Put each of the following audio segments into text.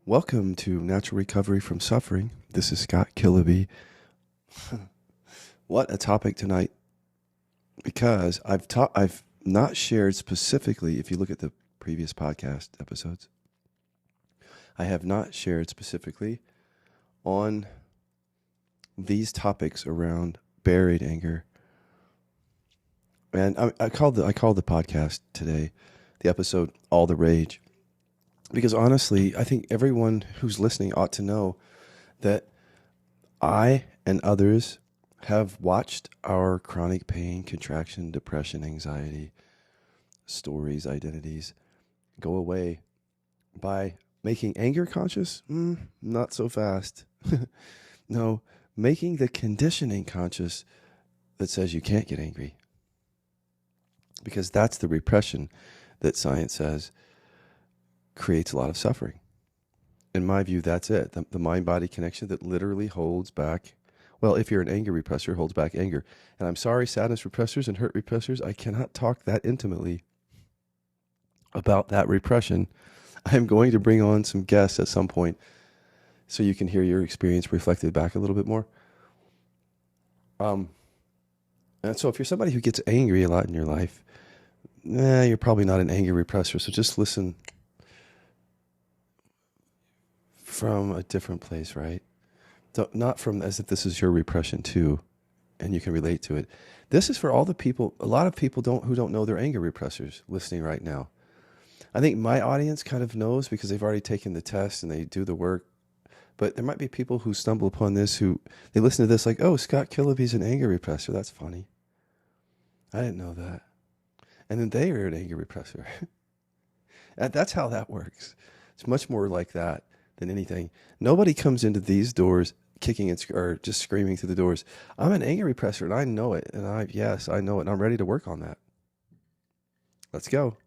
Welcome to Natural Recovery from Suffering. This is Scott Killaby. What a topic tonight, because I've not shared specifically, if you look at the previous podcast episodes, I have not shared specifically on these topics around buried anger. And I called the podcast today, the episode, All the Rage. Because honestly, I think everyone who's listening ought to know that I and others have watched our chronic pain, contraction, depression, anxiety, stories, identities go away by making anger conscious. Not so fast. No, making the conditioning conscious that says you can't get angry. Because that's the repression that science says creates a lot of suffering. In my view, that's it. The mind-body connection that literally holds back, well, if you're an anger repressor, holds back anger. And I'm sorry, sadness repressors and hurt repressors, I cannot talk that intimately about that repression. I'm going to bring on some guests at some point so you can hear your experience reflected back a little bit more. And so if you're somebody who gets angry a lot in your life, you're probably not an anger repressor, so just listen from a different place, right? So not from as if this is your repression too, and you can relate to it. This is for all the people, a lot of people who don't know they're anger repressors listening right now. I think my audience kind of knows because they've already taken the test and they do the work. But there might be people who stumble upon this who, they listen to this like, oh, Scott Killaby's an anger repressor. That's funny. I didn't know that. And then they are an anger repressor. And that's how that works. It's much more like that than anything. Nobody comes into these doors kicking or just screaming through the doors, I'm an anger repressor and I know it. And I know it and I'm ready to work on that. Let's go.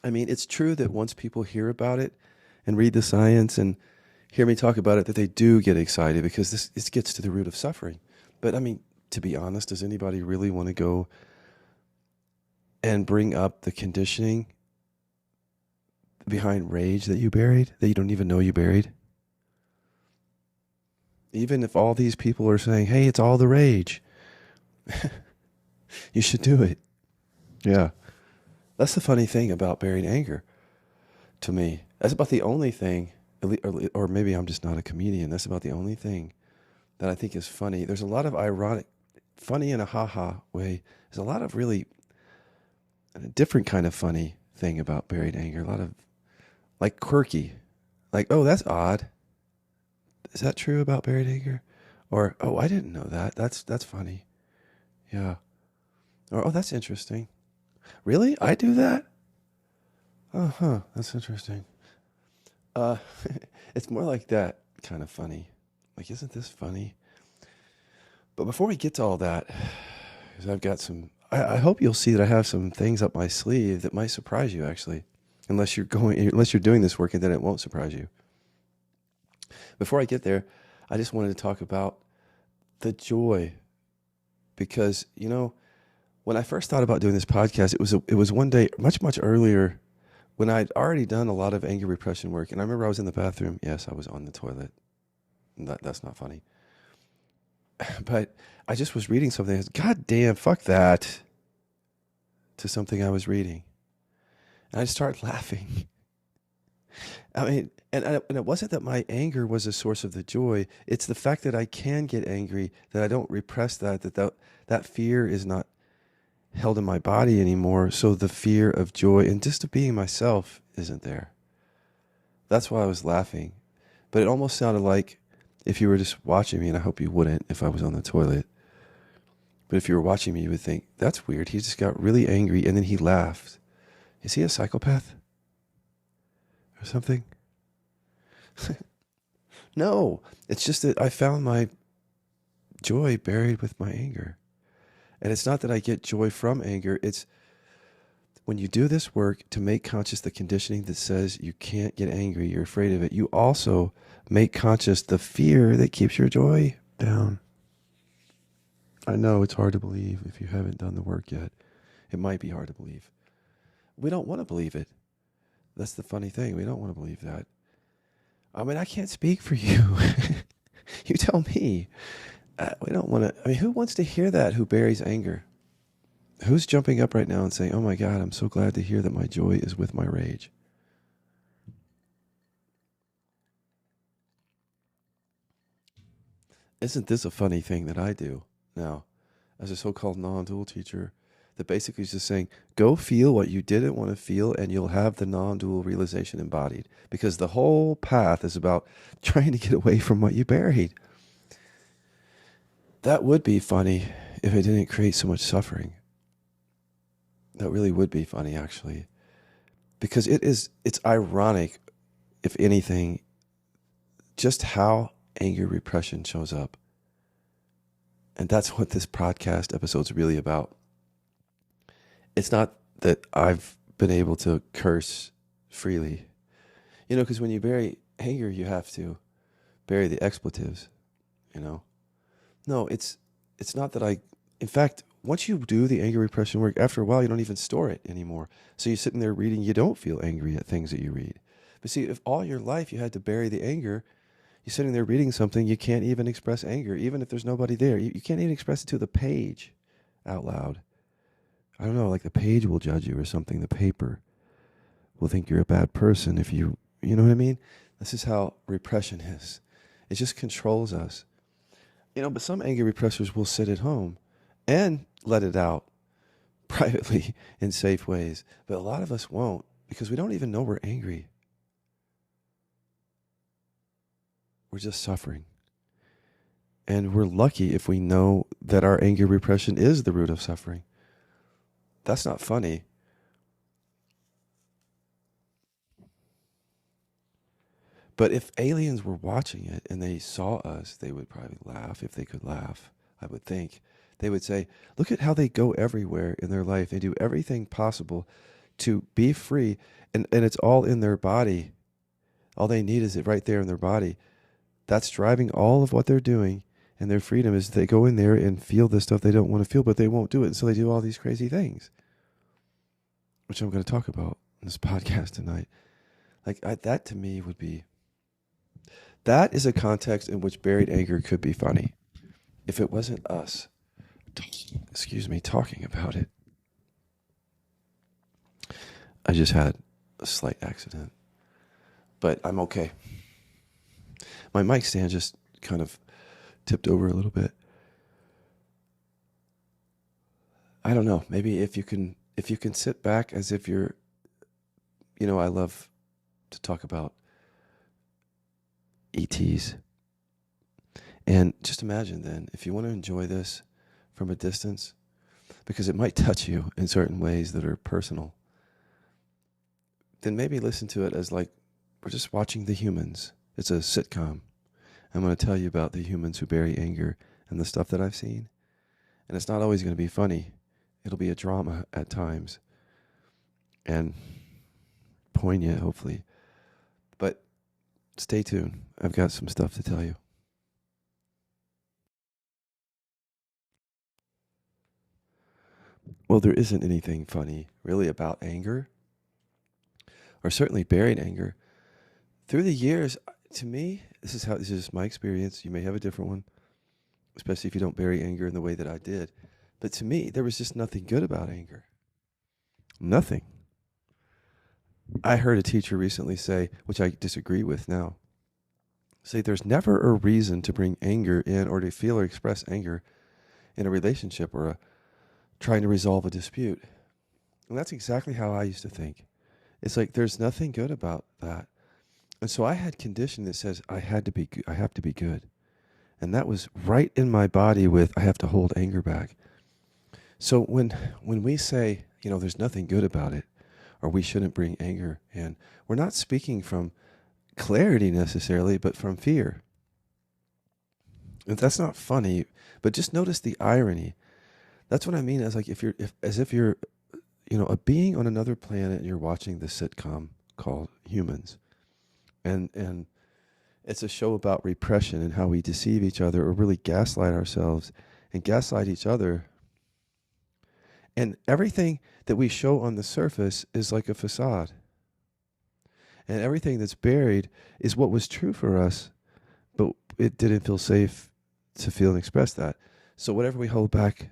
I mean, it's true that once people hear about it and read the science and hear me talk about it, that they do get excited because this gets to the root of suffering. But I mean, to be honest, does anybody really want to go and bring up the conditioning behind rage that you buried, that you don't even know you buried? Even if all these people are saying, hey, it's all the rage, you should do it. Yeah. That's the funny thing about buried anger to me. That's about the only thing, or maybe I'm just not a comedian, that's about the only thing that I think is funny. There's a lot of ironic, funny in a ha-ha way. There's a lot of really a different kind of funny thing about buried anger. A lot of like quirky, like, oh, that's odd. Is that true about buried anger? Or, oh, I didn't know that. That's funny. Yeah. Or, oh, that's interesting. Really? I do that? That's interesting. It's more like that kind of funny. Like, isn't this funny? But before we get to all that, because I've got I hope you'll see that I have some things up my sleeve that might surprise you, actually. Unless you're doing this work, and then it won't surprise you. Before I get there, I just wanted to talk about the joy. Because, when I first thought about doing this podcast, it was one day, much earlier, when I'd already done a lot of anger repression work. And I remember I was in the bathroom. Yes, I was on the toilet. That's not funny. But I just was reading something. I was, God damn, fuck that. To something I was reading. And I just started laughing. I mean, and it wasn't that my anger was a source of the joy. It's the fact that I can get angry, that I don't repress that fear is not held in my body anymore. So the fear of joy and just of being myself isn't there. That's why I was laughing. But it almost sounded like if you were just watching me, and I hope you wouldn't if I was on the toilet. But if you were watching me, you would think, that's weird. He just got really angry and then he laughed. Is he a psychopath? Or something? No, it's just that I found my joy buried with my anger. And it's not that I get joy from anger. It's when you do this work to make conscious the conditioning that says you can't get angry, you're afraid of it, you also make conscious the fear that keeps your joy down. I know it's hard to believe if you haven't done the work yet. It might be hard to believe. We don't want to believe it. That's the funny thing. We don't want to believe that. I mean, I can't speak for you. You tell me. We don't want to. I mean, who wants to hear that? Who buries anger? Who's jumping up right now and saying, "Oh my God, I'm so glad to hear that my joy is with my rage"? Isn't this a funny thing that I do now as a so-called non-dual teacher that basically is just saying, go feel what you didn't want to feel and you'll have the non-dual realization embodied, because the whole path is about trying to get away from what you buried. That would be funny if it didn't create so much suffering. That really would be funny, actually, because it's ironic, if anything, just how anger repression shows up. And that's what this podcast episode's really about. It's not that I've been able to curse freely. You know, because when you bury anger, you have to bury the expletives, you know. No, it's not that in fact, once you do the anger repression work, after a while, you don't even store it anymore. So you're sitting there reading, you don't feel angry at things that you read. But see, if all your life you had to bury the anger, you're sitting there reading something, you can't even express anger, even if there's nobody there. You can't even express it to the page out loud. I don't know, like the page will judge you or something. The paper will think you're a bad person if you know what I mean? This is how repression is. It just controls us. You know, but some anger repressors will sit at home and let it out privately in safe ways. But a lot of us won't, because we don't even know we're angry. We're just suffering. And we're lucky if we know that our anger repression is the root of suffering. That's not funny. But if aliens were watching it and they saw us, they would probably laugh, if they could laugh, I would think. They would say, look at how they go everywhere in their life. They do everything possible to be free, and it's all in their body. All they need is it right there in their body. That's driving all of what they're doing, and their freedom is they go in there and feel the stuff they don't want to feel, but they won't do it, and so they do all these crazy things, which I'm going to talk about in this podcast tonight. That to me would be... That is a context in which buried anger could be funny. If it wasn't us, talking about it. I just had a slight accident, but I'm okay. My mic stand just kind of tipped over a little bit. I don't know. Maybe if you can sit back as if you're, I love to talk about ETs. And just imagine then, if you want to enjoy this from a distance, because it might touch you in certain ways that are personal, then maybe listen to it as like, we're just watching The Humans. It's a sitcom. I'm going to tell you about the humans who bury anger and the stuff that I've seen. And it's not always going to be funny. It'll be a drama at times. And poignant, hopefully. But stay tuned. I've got some stuff to tell you. Well, there isn't anything funny really about anger, or certainly buried anger. Through the years, to me, this is my experience. You may have a different one, especially if you don't bury anger in the way that I did. But to me, there was just nothing good about anger. Nothing. I heard a teacher recently say, which I disagree with now, say there's never a reason to bring anger in or to feel or express anger in a relationship or trying to resolve a dispute. And that's exactly how I used to think. It's like there's nothing good about that. And so I had condition that says I have to be good. And that was right in my body with I have to hold anger back. So when we say, there's nothing good about it, or we shouldn't bring anger in, we're not speaking from clarity necessarily, but from fear. And that's not funny, but just notice the irony. That's what I mean as like as if you're a being on another planet and you're watching the sitcom called Humans. And it's a show about repression and how we deceive each other or really gaslight ourselves and gaslight each other. And everything that we show on the surface is like a facade. And everything that's buried is what was true for us, but it didn't feel safe to feel and express that. So whatever we hold back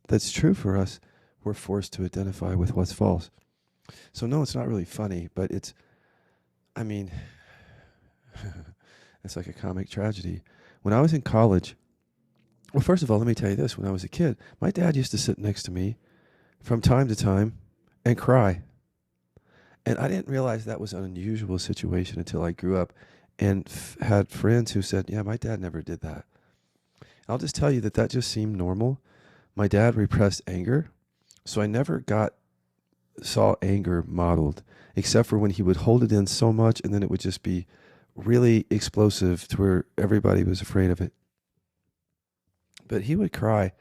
that's true for us, we're forced to identify with what's false. So no, it's not really funny, but I mean, it's like a comic tragedy. When I was in college, well, first of all, let me tell you this. When I was a kid, my dad used to sit next to me from time to time and cry. And I didn't realize that was an unusual situation until I grew up and had friends who said, yeah, my dad never did that. I'll just tell you that that just seemed normal. My dad repressed anger, so I never saw anger modeled, except for when he would hold it in so much and then it would just be really explosive to where everybody was afraid of it. But he would cry,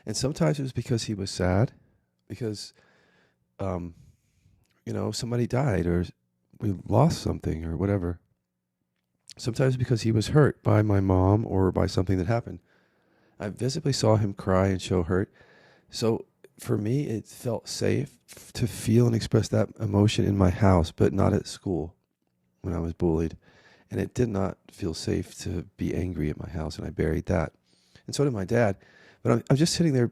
and sometimes it was because he was sad, because um, somebody died or we lost something or whatever. Sometimes because he was hurt by my mom or by something that happened. I visibly saw him cry and show hurt. So for me, it felt safe to feel and express that emotion in my house, but not at school when I was bullied. And it did not feel safe to be angry at my house, and I buried that. And so did my dad. But I'm just sitting there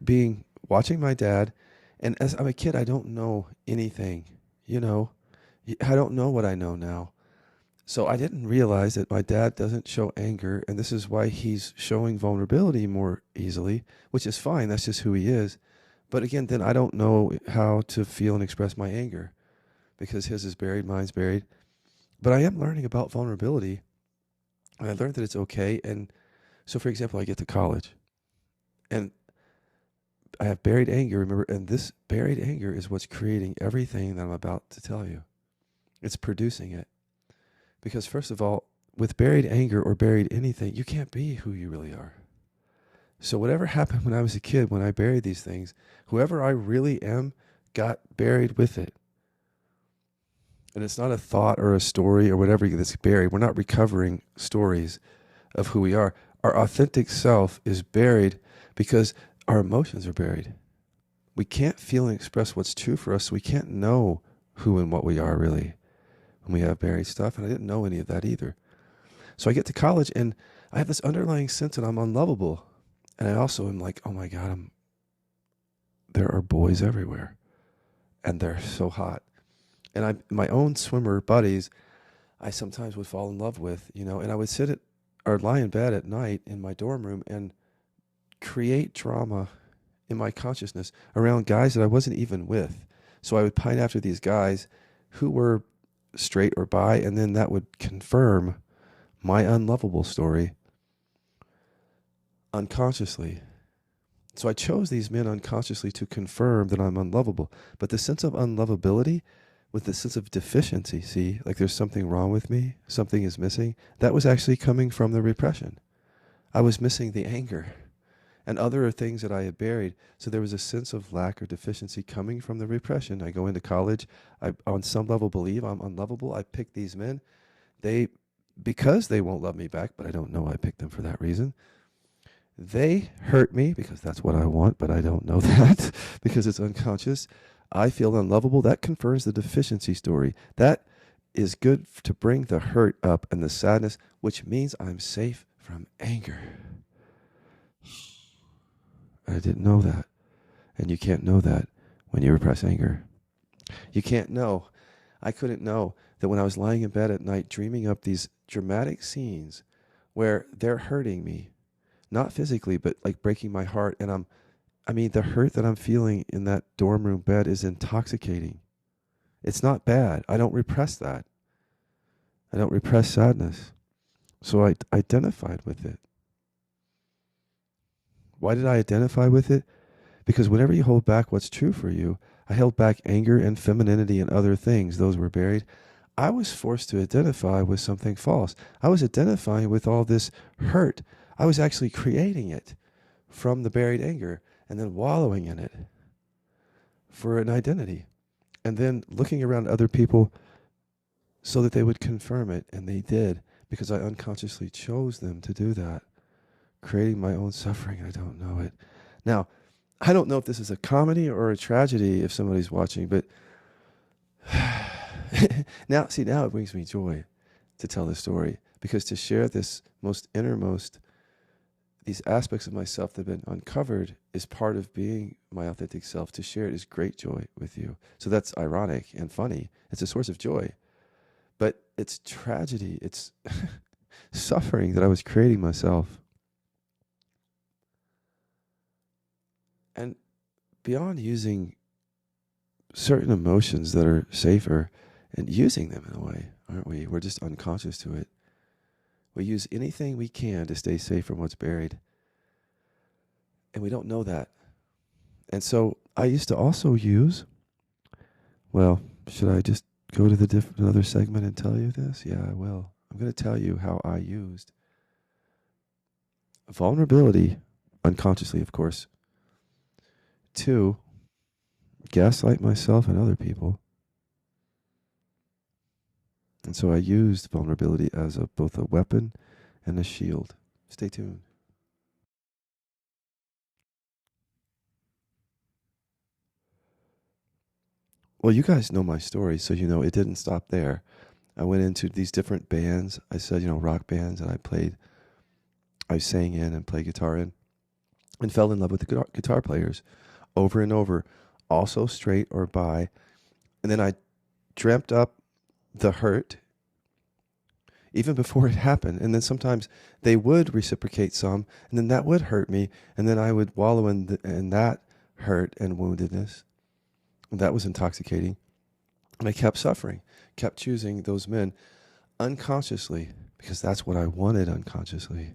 watching my dad, and as I'm a kid, I don't know anything, I don't know what I know now. So I didn't realize that my dad doesn't show anger, and this is why he's showing vulnerability more easily, which is fine. That's just who he is. But again, then I don't know how to feel and express my anger because his is buried, mine's buried. But I am learning about vulnerability, and I learned that it's okay. And so, for example, I get to college, and I have buried anger, remember, and this buried anger is what's creating everything that I'm about to tell you. It's producing it. Because first of all, with buried anger or buried anything, you can't be who you really are. So whatever happened when I was a kid, when I buried these things, whoever I really am got buried with it. And it's not a thought or a story or whatever that's buried. We're not recovering stories of who we are. Our authentic self is buried because our emotions are buried. We can't feel and express what's true for us, so we can't know who and what we are really when we have buried stuff, and I didn't know any of that either. So I get to college, and I have this underlying sense that I'm unlovable. And I also am like, oh my God, there are boys everywhere, and they're so hot. And my own swimmer buddies, I sometimes would fall in love with, and I would or lie in bed at night in my dorm room and create drama in my consciousness around guys that I wasn't even with. So I would pine after these guys who were straight or bi, and then that would confirm my unlovable story unconsciously. So I chose these men unconsciously to confirm that I'm unlovable. But the sense of unlovability with the sense of deficiency, see, like there's something wrong with me, something is missing, that was actually coming from the repression. I was missing the anger and other things that I had buried. So there was a sense of lack or deficiency coming from the repression. I go into college, I on some level believe I'm unlovable. I pick these men. Because they won't love me back, but I don't know I picked them for that reason. They hurt me because that's what I want, but I don't know that because it's unconscious. I feel unlovable. That confirms the deficiency story. That is good to bring the hurt up and the sadness, which means I'm safe from anger. I didn't know that. And you can't know that when you repress anger. You can't know. I couldn't know that when I was lying in bed at night dreaming up these dramatic scenes where they're hurting me, not physically, but like breaking my heart. And the hurt that I'm feeling in that dorm room bed is intoxicating. It's not bad. I don't repress that. I don't repress sadness. So I identified with it. Why did I identify with it? Because whenever you hold back what's true for you, I held back anger and femininity and other things. Those were buried. I was forced to identify with something false. I was identifying with all this hurt. I was actually creating it from the buried anger and then wallowing in it for an identity. And then looking around other people so that they would confirm it. And they did, because I unconsciously chose them to do that. Creating my own suffering. I don't know it. Now, I don't know if this is a comedy or a tragedy if somebody's watching, but Now, see, now it brings me joy to tell this story, because to share this most innermost, these aspects of myself that have been uncovered is part of being my authentic self. To share it is great joy with you. So that's ironic and funny. It's a source of joy. But it's tragedy. It's suffering that I was creating myself. And beyond using certain emotions that are safer and using them in a way, aren't we? We're just unconscious to it. We use anything we can to stay safe from what's buried. And we don't know that. And so I used to also use, well, should I just go to another segment and tell you this? Yeah, I will. I'm going to tell you how I used vulnerability, unconsciously, of course, to gaslight myself and other people. And so I used vulnerability as both a weapon and a shield. Stay tuned. Well, you guys know my story, so you know it didn't stop there. I went into these different bands. I said, rock bands, and I sang in and played guitar in, and fell in love with the guitar players over and over, also straight or bi. And then I dreamt up the hurt even before it happened. And then sometimes they would reciprocate some, and then that would hurt me. And then I would wallow in that hurt and woundedness. And that was intoxicating. And I kept suffering, kept choosing those men unconsciously, because that's what I wanted unconsciously.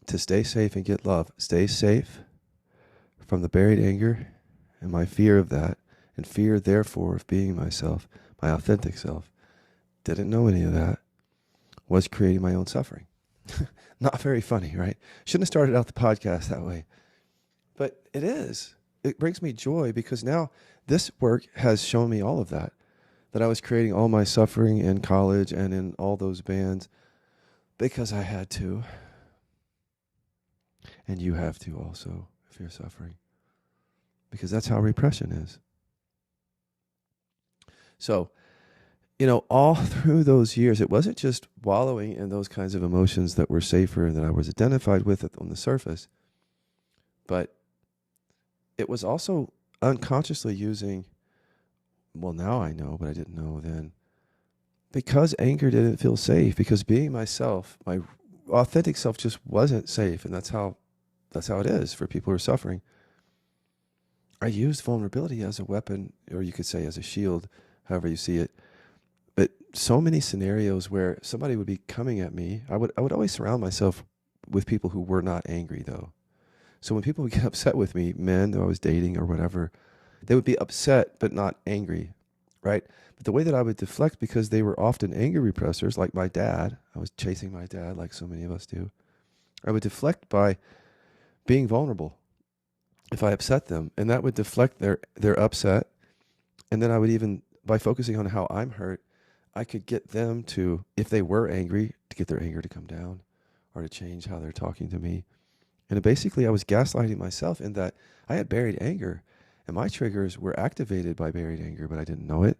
To stay safe and get love. Stay safe from the buried anger and my fear of that, and fear, therefore, of being myself, my authentic self. Didn't know any of that. Was creating my own suffering. Not very funny, right? Shouldn't have started out the podcast that way. But it is. It brings me joy, because now this work has shown me all of that I was creating all my suffering in college and in all those bands because I had to. And you have to also, if you're suffering. Because that's how repression is. So, all through those years, it wasn't just wallowing in those kinds of emotions that were safer and that I was identified with on the surface, but it was also unconsciously using, well, now I know, but I didn't know then, because anger didn't feel safe, because being myself, my authentic self, just wasn't safe. And that's how it is for people who are suffering. I used vulnerability as a weapon, or you could say as a shield, however you see it. But so many scenarios where somebody would be coming at me, I would always surround myself with people who were not angry, though. So when people would get upset with me, men who I was dating or whatever, they would be upset but not angry, right? But the way that I would deflect, because they were often anger repressors, like my dad, I was chasing my dad like so many of us do, I would deflect by being vulnerable if I upset them, and that would deflect their upset. And then I would even, by focusing on how I'm hurt, I could get them to, if they were angry, to get their anger to come down or to change how they're talking to me. And basically, I was gaslighting myself in that I had buried anger, and my triggers were activated by buried anger, but I didn't know it.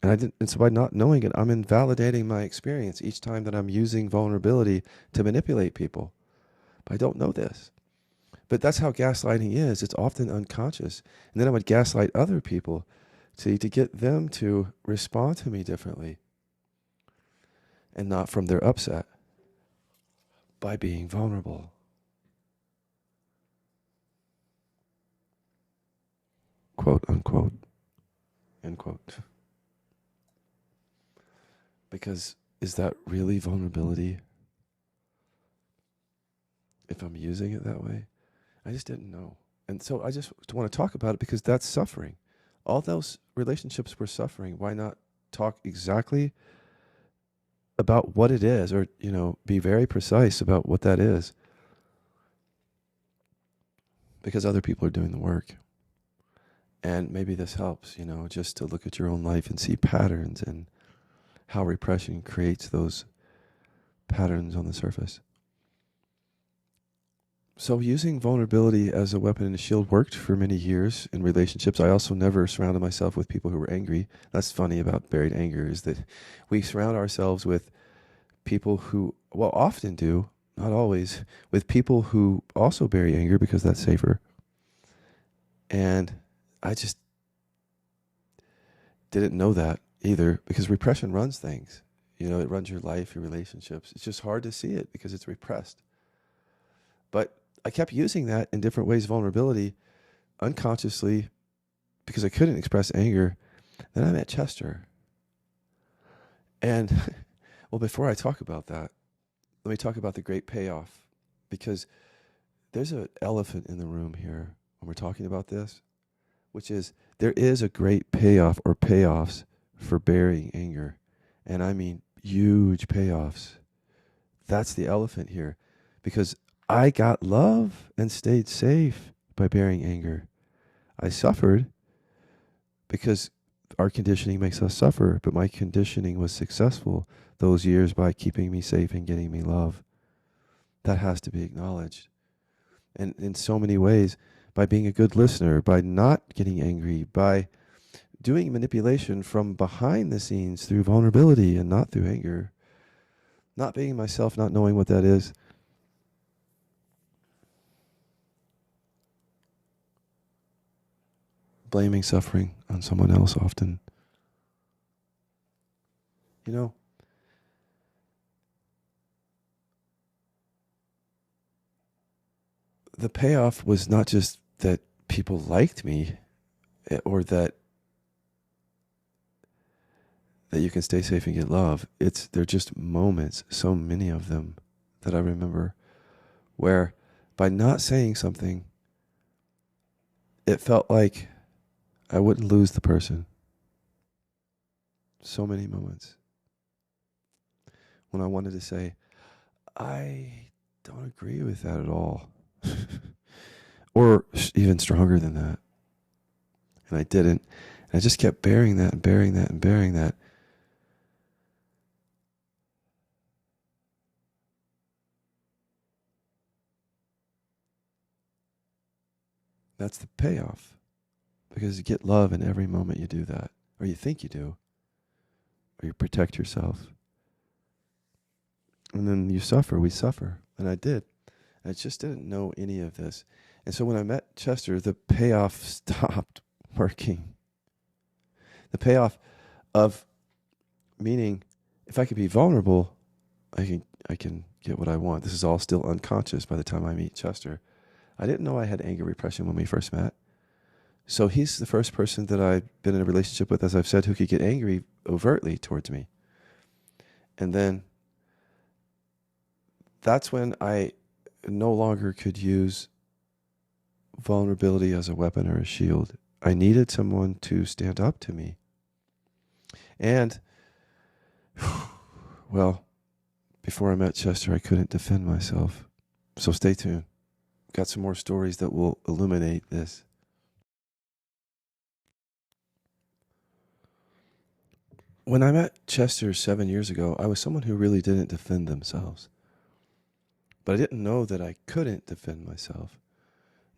And so by not knowing it, I'm invalidating my experience each time that I'm using vulnerability to manipulate people. But I don't know this. But that's how gaslighting is. It's often unconscious. And then I would gaslight other people to get them to respond to me differently, and not from their upset, by being vulnerable. Quote, unquote, end quote. Because is that really vulnerability if I'm using it that way? I just didn't know. And so I just want to talk about it, because that's suffering. All those relationships were suffering. Why not talk exactly about what it is, or, be very precise about what that is? Because other people are doing the work. And maybe this helps, just to look at your own life and see patterns and how repression creates those patterns on the surface. So using vulnerability as a weapon and a shield worked for many years in relationships. I also never surrounded myself with people who were angry. That's funny about buried anger, is that we surround ourselves with people who, well, often do, not always, with people who also bury anger because that's safer. And I just didn't know that either, because repression runs things. You know, it runs your life, your relationships. It's just hard to see it because it's repressed. But I kept using that in different ways, vulnerability, unconsciously, because I couldn't express anger. Then I met Chester. And, well, before I talk about that, let me talk about the great payoff, because there's an elephant in the room here when we're talking about this, which is there is a great payoff or payoffs for burying anger. And I mean huge payoffs. That's the elephant here, because I got love and stayed safe by bearing anger. I suffered because our conditioning makes us suffer, but my conditioning was successful those years by keeping me safe and getting me love. That has to be acknowledged. And in so many ways, by being a good listener, by not getting angry, by doing manipulation from behind the scenes through vulnerability and not through anger, not being myself, not knowing what that is. Blaming suffering on someone else often. You know, the payoff was not just that people liked me, or that you can stay safe and get love. They're just moments, so many of them, that I remember, where by not saying something, it felt like I wouldn't lose the person. So many moments when I wanted to say, I don't agree with that at all. Or even stronger than that. And I didn't. And I just kept bearing that and bearing that and bearing that. That's the payoff. Because you get love in every moment you do that. Or you think you do. Or you protect yourself. And then you suffer. We suffer. And I did. I just didn't know any of this. And so when I met Chester, the payoff stopped working. The payoff of meaning, if I could be vulnerable, I can get what I want. This is all still unconscious by the time I meet Chester. I didn't know I had anger repression when we first met. So he's the first person that I've been in a relationship with, as I've said, who could get angry overtly towards me. And then that's when I no longer could use vulnerability as a weapon or a shield. I needed someone to stand up to me. And, well, before I met Chester, I couldn't defend myself. So stay tuned. Got some more stories that will illuminate this. When I met Chester 7 years ago, I was someone who really didn't defend themselves. But I didn't know that I couldn't defend myself,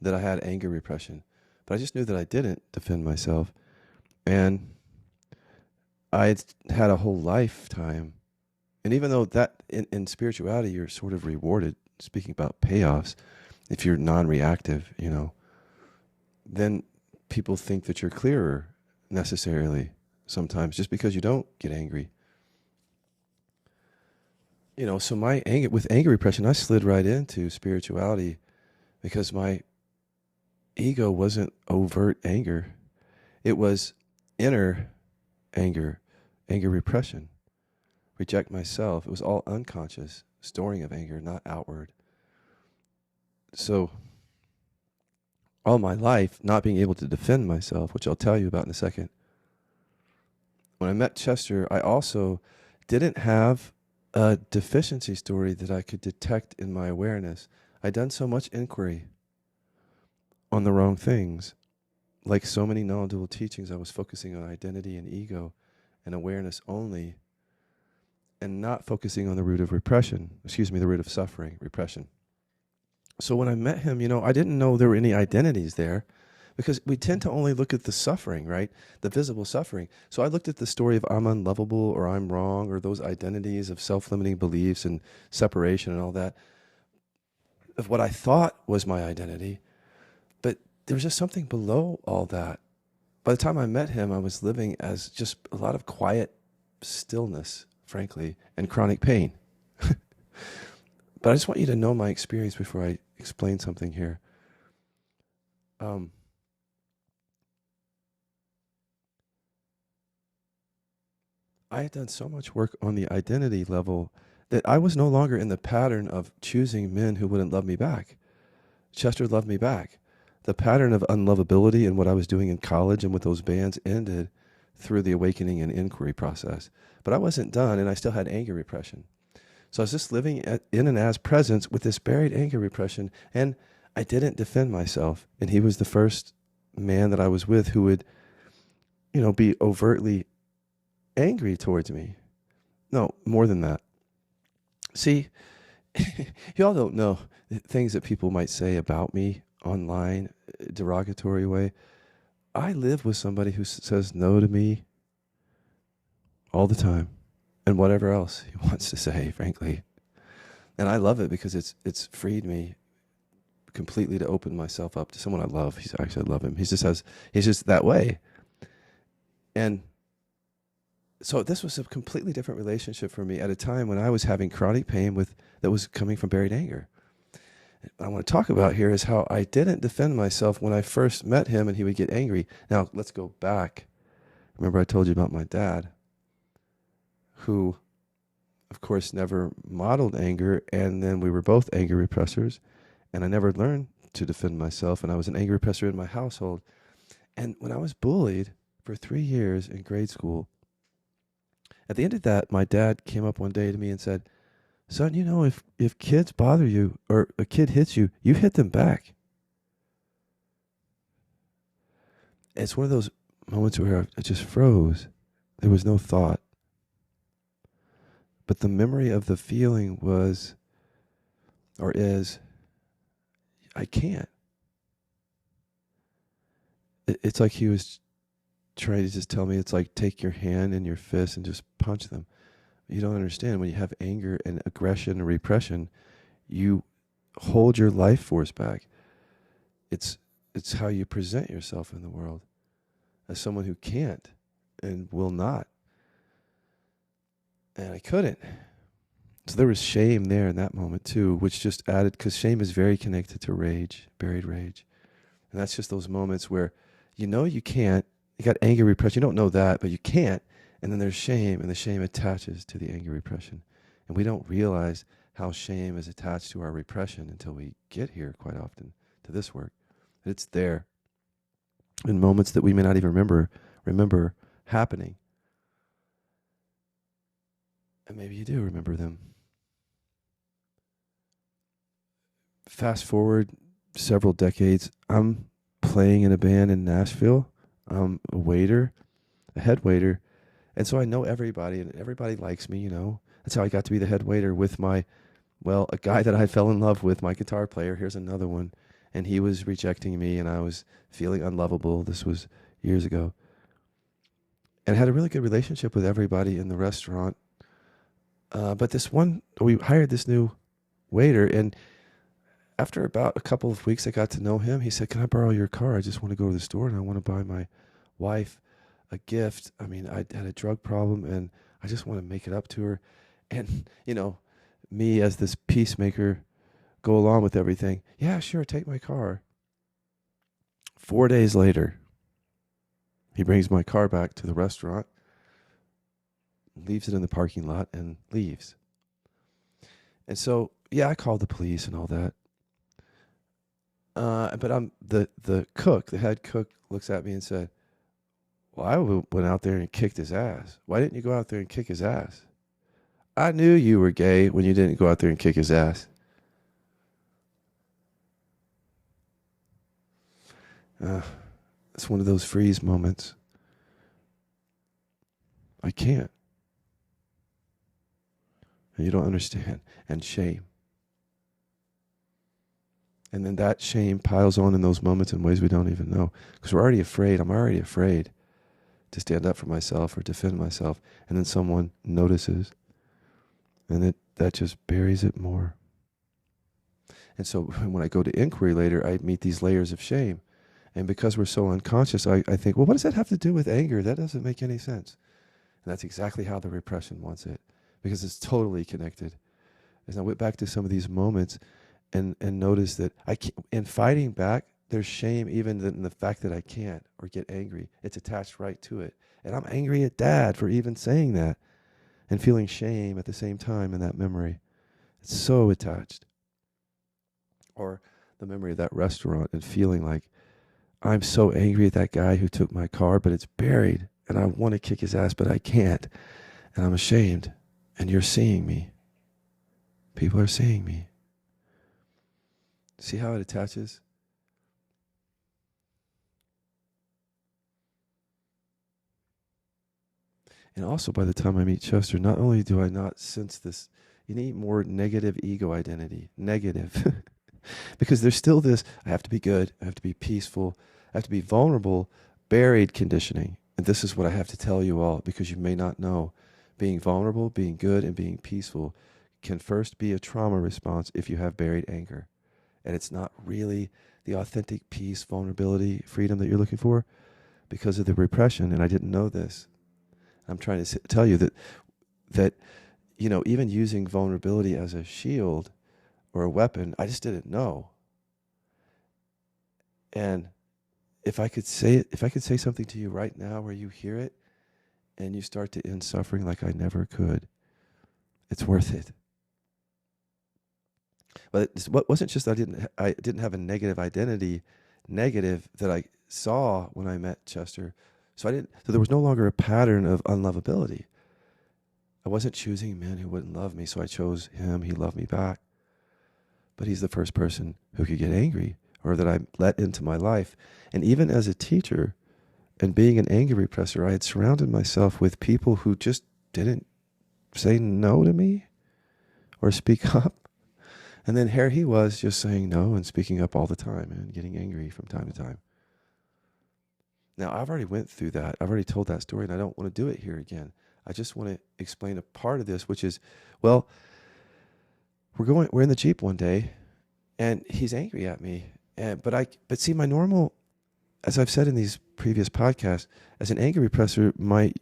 that I had anger repression. But I just knew that I didn't defend myself. And I had a whole lifetime. And even though that in spirituality, you're sort of rewarded, speaking about payoffs, if you're non-reactive, then people think that you're clearer necessarily sometimes just because you don't get angry. So with anger repression, I slid right into spirituality because my ego wasn't overt anger. It was inner anger repression, reject myself. It was all unconscious storing of anger, not outward. So all my life, not being able to defend myself, which I'll tell you about in a second. When I met Chester, I also didn't have a deficiency story that I could detect in my awareness. I'd done so much inquiry on the wrong things. Like so many non-dual teachings, I was focusing on identity and ego and awareness only, and not focusing on the root of repression, the root of suffering, repression. So when I met him, I didn't know there were any identities there because we tend to only look at the suffering, right? The visible suffering. So I looked at the story of I'm unlovable or I'm wrong or those identities of self-limiting beliefs and separation and all that of what I thought was my identity. But there was just something below all that. By the time I met him, I was living as just a lot of quiet stillness, frankly, and chronic pain. But I just want you to know my experience before I explain something here. Um, I had done so much work on the identity level that I was no longer in the pattern of choosing men who wouldn't love me back. Chester loved me back. The pattern of unlovability and what I was doing in college and with those bands ended through the awakening and inquiry process. But I wasn't done, and I still had anger repression. So I was just living in and as presence with this buried anger repression, and I didn't defend myself. And he was the first man that I was with who would, be overtly angry towards me. No, more than that. See, y'all don't know the things that people might say about me online, derogatory way. I live with somebody who says no to me all the time and whatever else he wants to say, frankly. And I love it because it's freed me completely to open myself up to someone I love. He's actually, I love him. He's just that way. And so this was a completely different relationship for me at a time when I was having chronic pain that was coming from buried anger. What I want to talk about here is how I didn't defend myself when I first met him and he would get angry. Now, let's go back. Remember I told you about my dad, who, of course, never modeled anger, and then we were both anger repressors, and I never learned to defend myself, and I was an anger repressor in my household. And when I was bullied for 3 years in grade school, at the end of that, my dad came up one day to me and said, "Son, if kids bother you or a kid hits you, you hit them back." It's one of those moments where I just froze. There was no thought. But the memory of the feeling was, or is, I can't. It's like he was trying to just tell me, it's like take your hand in your fist and just punch them. You don't understand. When you have anger and aggression and repression, you hold your life force back. It's how you present yourself in the world as someone who can't and will not. And I couldn't. So there was shame there in that moment too, which just added, because shame is very connected to rage, buried rage. And that's just those moments where you can't, you got anger repression, you don't know that, but you can't. And then there's shame, and the shame attaches to the anger repression. And we don't realize how shame is attached to our repression until we get here quite often to this work. It's there in moments that we may not even remember happening. And maybe you do remember them. Fast forward several decades, I'm playing in a band in Nashville. I'm a waiter, a head waiter. And so I know everybody, and everybody likes me, That's how I got to be the head waiter with a guy that I fell in love with, my guitar player. Here's another one. And he was rejecting me, and I was feeling unlovable. This was years ago. And I had a really good relationship with everybody in the restaurant. But we hired this new waiter, and after about a couple of weeks I got to know him. He said, "Can I borrow your car? I just want to go to the store, and I want to buy my wife a gift. I mean, I had a drug problem, and I just want to make it up to her." And, me as this peacemaker go along with everything. "Yeah, sure, take my car." 4 days later, he brings my car back to the restaurant, leaves it in the parking lot, and leaves. And so, yeah, I called the police and all that. But I'm the cook, the head cook, looks at me and said, "Well, I went out there and kicked his ass. Why didn't you go out there and kick his ass?" "I knew you were gay when you didn't go out there and kick his ass." It's one of those freeze moments. I can't. And you don't understand. And shame. And then that shame piles on in those moments in ways we don't even know. Because we're already afraid. I'm already afraid to stand up for myself or defend myself. And then someone notices. And that just buries it more. And so when I go to inquiry later, I meet these layers of shame. And because we're so unconscious, I think, well, what does that have to do with anger? That doesn't make any sense. And that's exactly how the repression wants it, because it's totally connected. As I went back to some of these moments and noticed that in fighting back, there's shame even in the fact that I can't or get angry. It's attached right to it. And I'm angry at Dad for even saying that and feeling shame at the same time in that memory. It's so attached. Or the memory of that restaurant and feeling like I'm so angry at that guy who took my car, but it's buried and I want to kick his ass, but I can't. And I'm ashamed. And you're seeing me. People are seeing me. See how it attaches? And also, by the time I meet Chester, not only do I not sense this, you need more negative ego identity. Negative. Because there's still this, I have to be good, I have to be peaceful, I have to be vulnerable, buried conditioning. And this is what I have to tell you all, because you may not know. Being vulnerable, being good, and being peaceful can first be a trauma response if you have buried anger. And it's not really the authentic peace, vulnerability, freedom that you're looking for because of the repression. And I didn't know this. I'm trying to tell you that even using vulnerability as a shield or a weapon, I just didn't know. And if I could say something to you right now where you hear it and you start to end suffering like I never could, it's worth it. But it wasn't just I didn't have a negative identity, negative that I saw when I met Chester. So there was no longer a pattern of unlovability. I wasn't choosing men who wouldn't love me, so I chose him. He loved me back. But he's the first person who could get angry or that I let into my life. And even as a teacher and being an anger repressor, I had surrounded myself with people who just didn't say no to me or speak up. And then here he was just saying no and speaking up all the time and getting angry from time to time. Now, I've already went through that. I've already told that story, and I don't want to do it here again. I just want to explain a part of this, which is, well, we're in the Jeep one day, and he's angry at me. But see, my normal, as I've said in these previous podcasts, as an anger repressor, my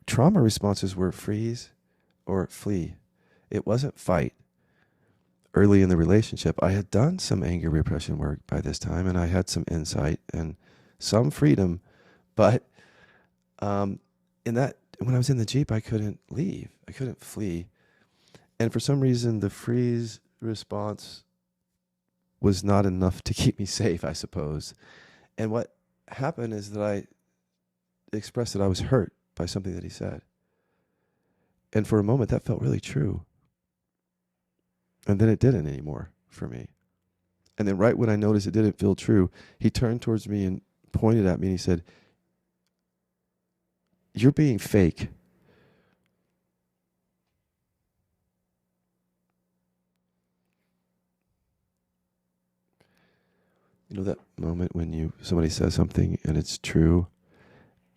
trauma responses were freeze or flee. It wasn't fight. Early in the relationship, I had done some anger repression work by this time, and I had some insight and some freedom, but when I was in the Jeep, I couldn't leave. I couldn't flee. And for some reason, the freeze response was not enough to keep me safe, I suppose. And what happened is that I expressed that I was hurt by something that he said. And for a moment, that felt really true. And then it didn't anymore for me. And then right when I noticed it didn't feel true, he turned towards me and pointed at me and he said, "You're being fake." You know that moment when somebody says something and it's true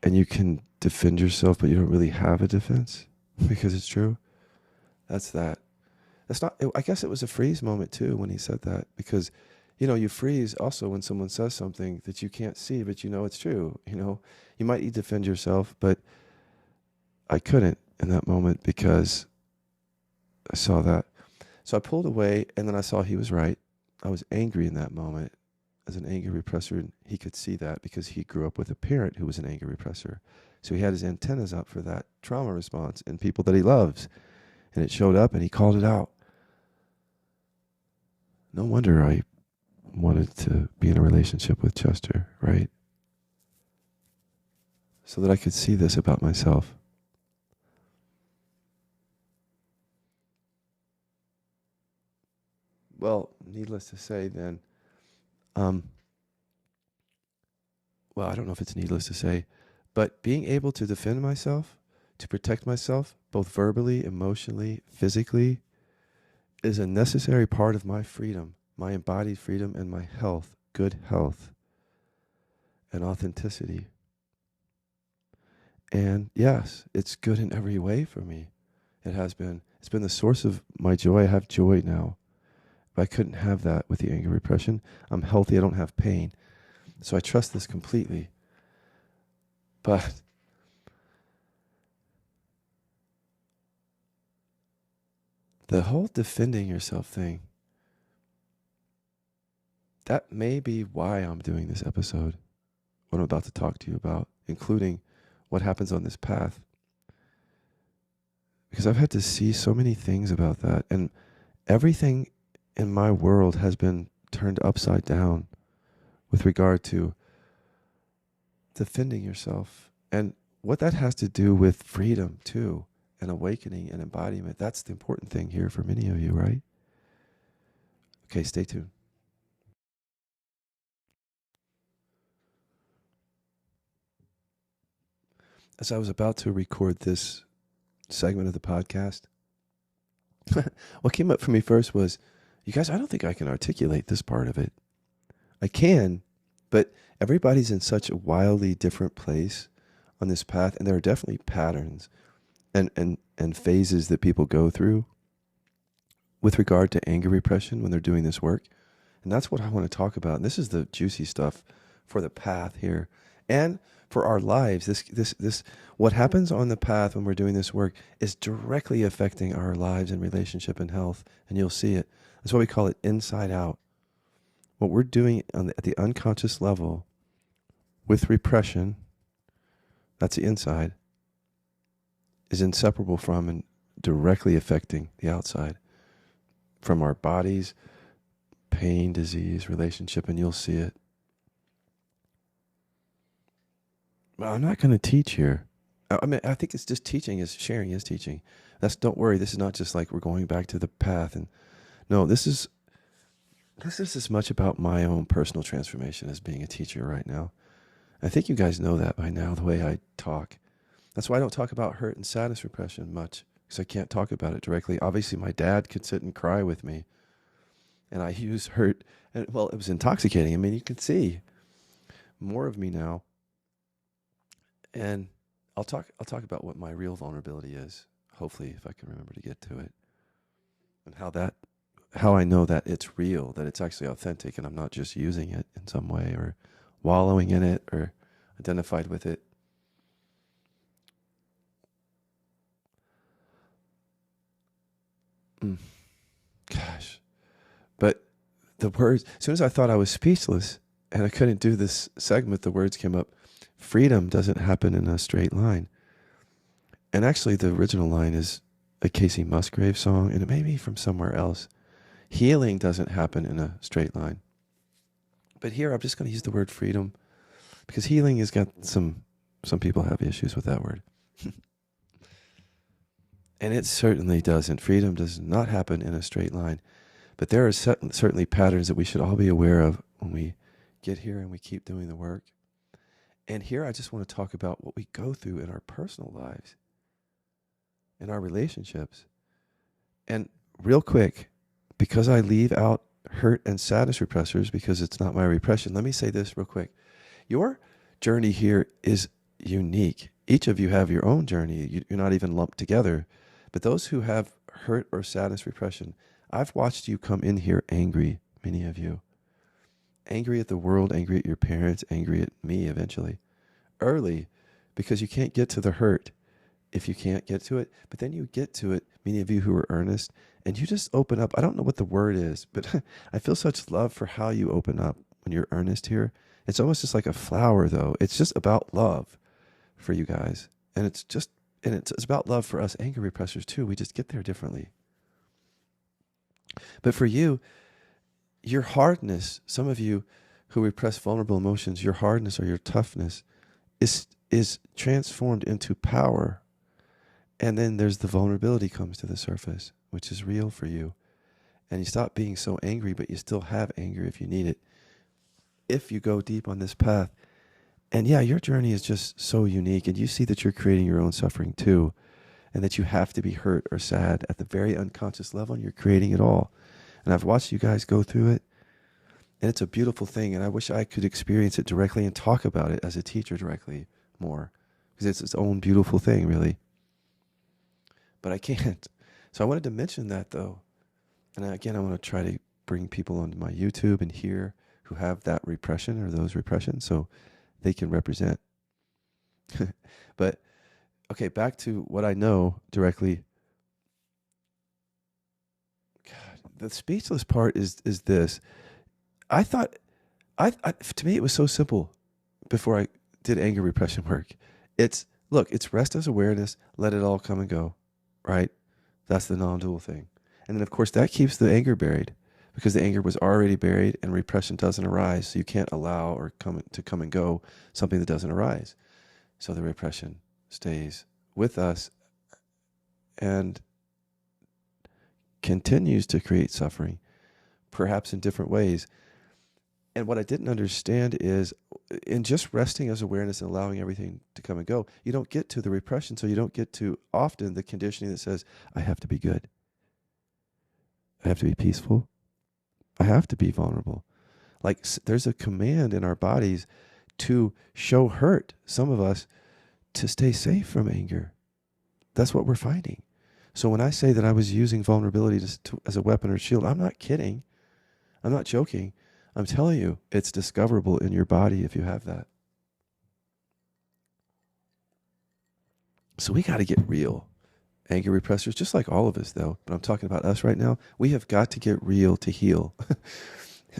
and you can defend yourself, but you don't really have a defense because it's true? That's that. I guess it was a freeze moment too when he said that, because you freeze also when someone says something that you can't see, but it's true. You might defend yourself, but I couldn't in that moment because I saw that. So I pulled away, and then I saw he was right. I was angry in that moment as an anger repressor, and he could see that because he grew up with a parent who was an anger repressor. So he had his antennas up for that trauma response in people that he loves, and it showed up and he called it out. No wonder I wanted to be in a relationship with Chester, right? So that I could see this about myself. Well, needless to say then, well, I don't know if it's needless to say, but being able to defend myself, to protect myself, both verbally, emotionally, physically, is a necessary part of my freedom. my embodied freedom and my health, good health and authenticity. And yes, it's good in every way for me. It has been. It's been the source of my joy. I have joy now. If I couldn't have that with the anger repression, I'm healthy. I don't have pain. So I trust this completely. But the whole defending yourself thing, that may be why I'm doing this episode, what I'm about to talk to you about, including what happens on this path. Because I've had to see so many things about that. And everything in my world has been turned upside down with regard to defending yourself. And what that has to do with freedom, too, and awakening and embodiment. That's the important thing here for many of you, right? Okay, stay tuned. As I was about to record this segment of the podcast, what came up for me first was, you guys, I don't think I can articulate this part of it. I can, but everybody's in such a wildly different place on this path, and there are definitely patterns and phases that people go through with regard to anger repression when they're doing this work. And that's what I want to talk about. And this is the juicy stuff for the path here. And for our lives, this what happens on the path when we're doing this work is directly affecting our lives and relationship and health, and you'll see it. That's why we call it inside out. What we're doing at the unconscious level with repression, that's the inside, is inseparable from and directly affecting the outside, from our bodies, pain, disease, relationship, and you'll see it. Well, I'm not going to teach here. I mean, I think it's just teaching is sharing is teaching. Don't worry. This is not just like we're going back to the path. And no, this is as much about my own personal transformation as being a teacher right now. I think you guys know that by now, the way I talk. That's why I don't talk about hurt and sadness repression much, because I can't talk about it directly. Obviously, my dad could sit and cry with me, and I use hurt. And well, it was intoxicating. I mean, you can see more of me now. And I'll talk about what my real vulnerability is, hopefully, if I can remember to get to it. And how I know that it's real, that it's actually authentic, and I'm not just using it in some way or wallowing in it or identified with it. Gosh. But the words, as soon as I thought I was speechless and I couldn't do this segment, the words came up. Freedom doesn't happen in a straight line. And actually, the original line is a Casey Musgrave song, and it may be from somewhere else. Healing doesn't happen in a straight line. But here, I'm just going to use the word freedom, because healing has got some people have issues with that word. And it certainly doesn't. Freedom does not happen in a straight line. But there are certainly patterns that we should all be aware of when we get here and we keep doing the work. And here I just want to talk about what we go through in our personal lives, in our relationships. And real quick, because I leave out hurt and sadness repressors because it's not my repression, let me say this real quick. Your journey here is unique. Each of you have your own journey. You're not even lumped together. But those who have hurt or sadness repression, I've watched you come in here angry, many of you. Angry at the world, angry at your parents, angry at me eventually. Early, because you can't get to the hurt if you can't get to it. But then you get to it, many of you who are earnest, and you just open up. I don't know what the word is, but I feel such love for how you open up when you're earnest here. It's almost just like a flower, though. It's just about love for you guys. And it's about love for us anger repressors, too. We just get there differently. But for you, your hardness, some of you who repress vulnerable emotions, your hardness or your toughness is transformed into power. And then there's the vulnerability comes to the surface, which is real for you. And you stop being so angry, but you still have anger if you need it, if you go deep on this path. And yeah, your journey is just so unique, and you see that you're creating your own suffering too, and that you have to be hurt or sad at the very unconscious level, and you're creating it all. And I've watched you guys go through it, And it's a beautiful thing. And I wish I could experience it directly and talk about it as a teacher directly more, because it's its own beautiful thing, really. But I can't. So I wanted to mention that, though. And again, I want to try to bring people onto my YouTube and here who have that repression or those repressions so they can represent. But okay, back to what I know directly. God, the speechless part is this. I thought, to me, it was so simple before I did anger repression work. It's, look, it's rest as awareness, let it all come and go, right? That's the non-dual thing. And then, of course, that keeps the anger buried because the anger was already buried and repression doesn't arise. So you can't allow or come and go something that doesn't arise. So the repression stays with us and continues to create suffering, perhaps in different ways. And what I didn't understand is in just resting as awareness and allowing everything to come and go, you don't get to the repression. So you don't get to often the conditioning that says, I have to be good. I have to be peaceful. I have to be vulnerable. Like there's a command in our bodies to show hurt, some of us, to stay safe from anger. That's what we're finding. So when I say that I was using vulnerability as a weapon or shield, I'm not kidding. I'm not joking. I'm telling you, it's discoverable in your body if you have that. So we got to get real. Anger repressors, just like all of us, though, but I'm talking about us right now. We have got to get real to heal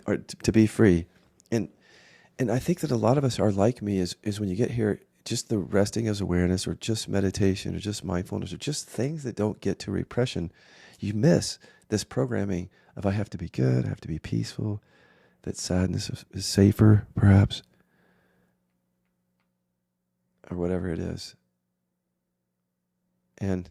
or to be free. And I think that a lot of us are like me is when you get here, just the resting as awareness or just meditation or just mindfulness or just things that don't get to repression, you miss this programming of I have to be good, I have to be peaceful, that sadness is safer, perhaps, or whatever it is. And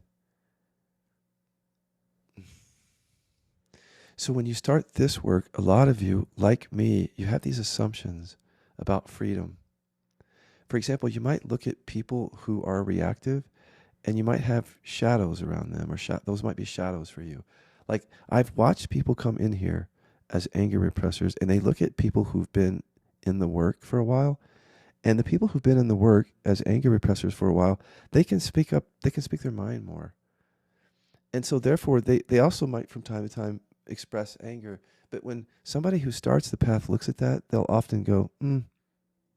so when you start this work, a lot of you, like me, you have these assumptions about freedom. For example, you might look at people who are reactive and you might have shadows around them, or those might be shadows for you. Like I've watched people come in here as anger repressors and they look at people who've been in the work for a while, and the people who've been in the work as anger repressors for a while, they can speak up, they can speak their mind more. And so therefore they also might from time to time express anger. But when somebody who starts the path looks at that, they'll often go,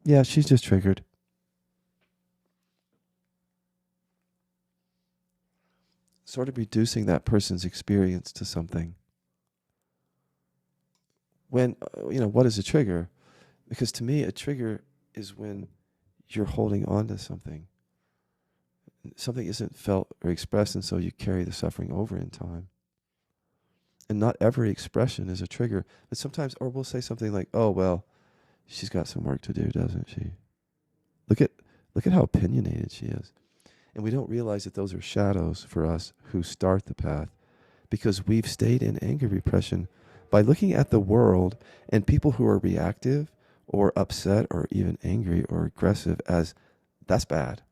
yeah, she's just triggered. Sort of reducing that person's experience to something. When, what is a trigger? Because to me, a trigger is when you're holding on to something. Something isn't felt or expressed, and so you carry the suffering over in time. And not every expression is a trigger. But sometimes, or we'll say something like, oh, well, she's got some work to do, doesn't she? Look at how opinionated she is. And we don't realize that those are shadows for us who start the path, because we've stayed in anger repression by looking at the world and people who are reactive or upset or even angry or aggressive as that's bad.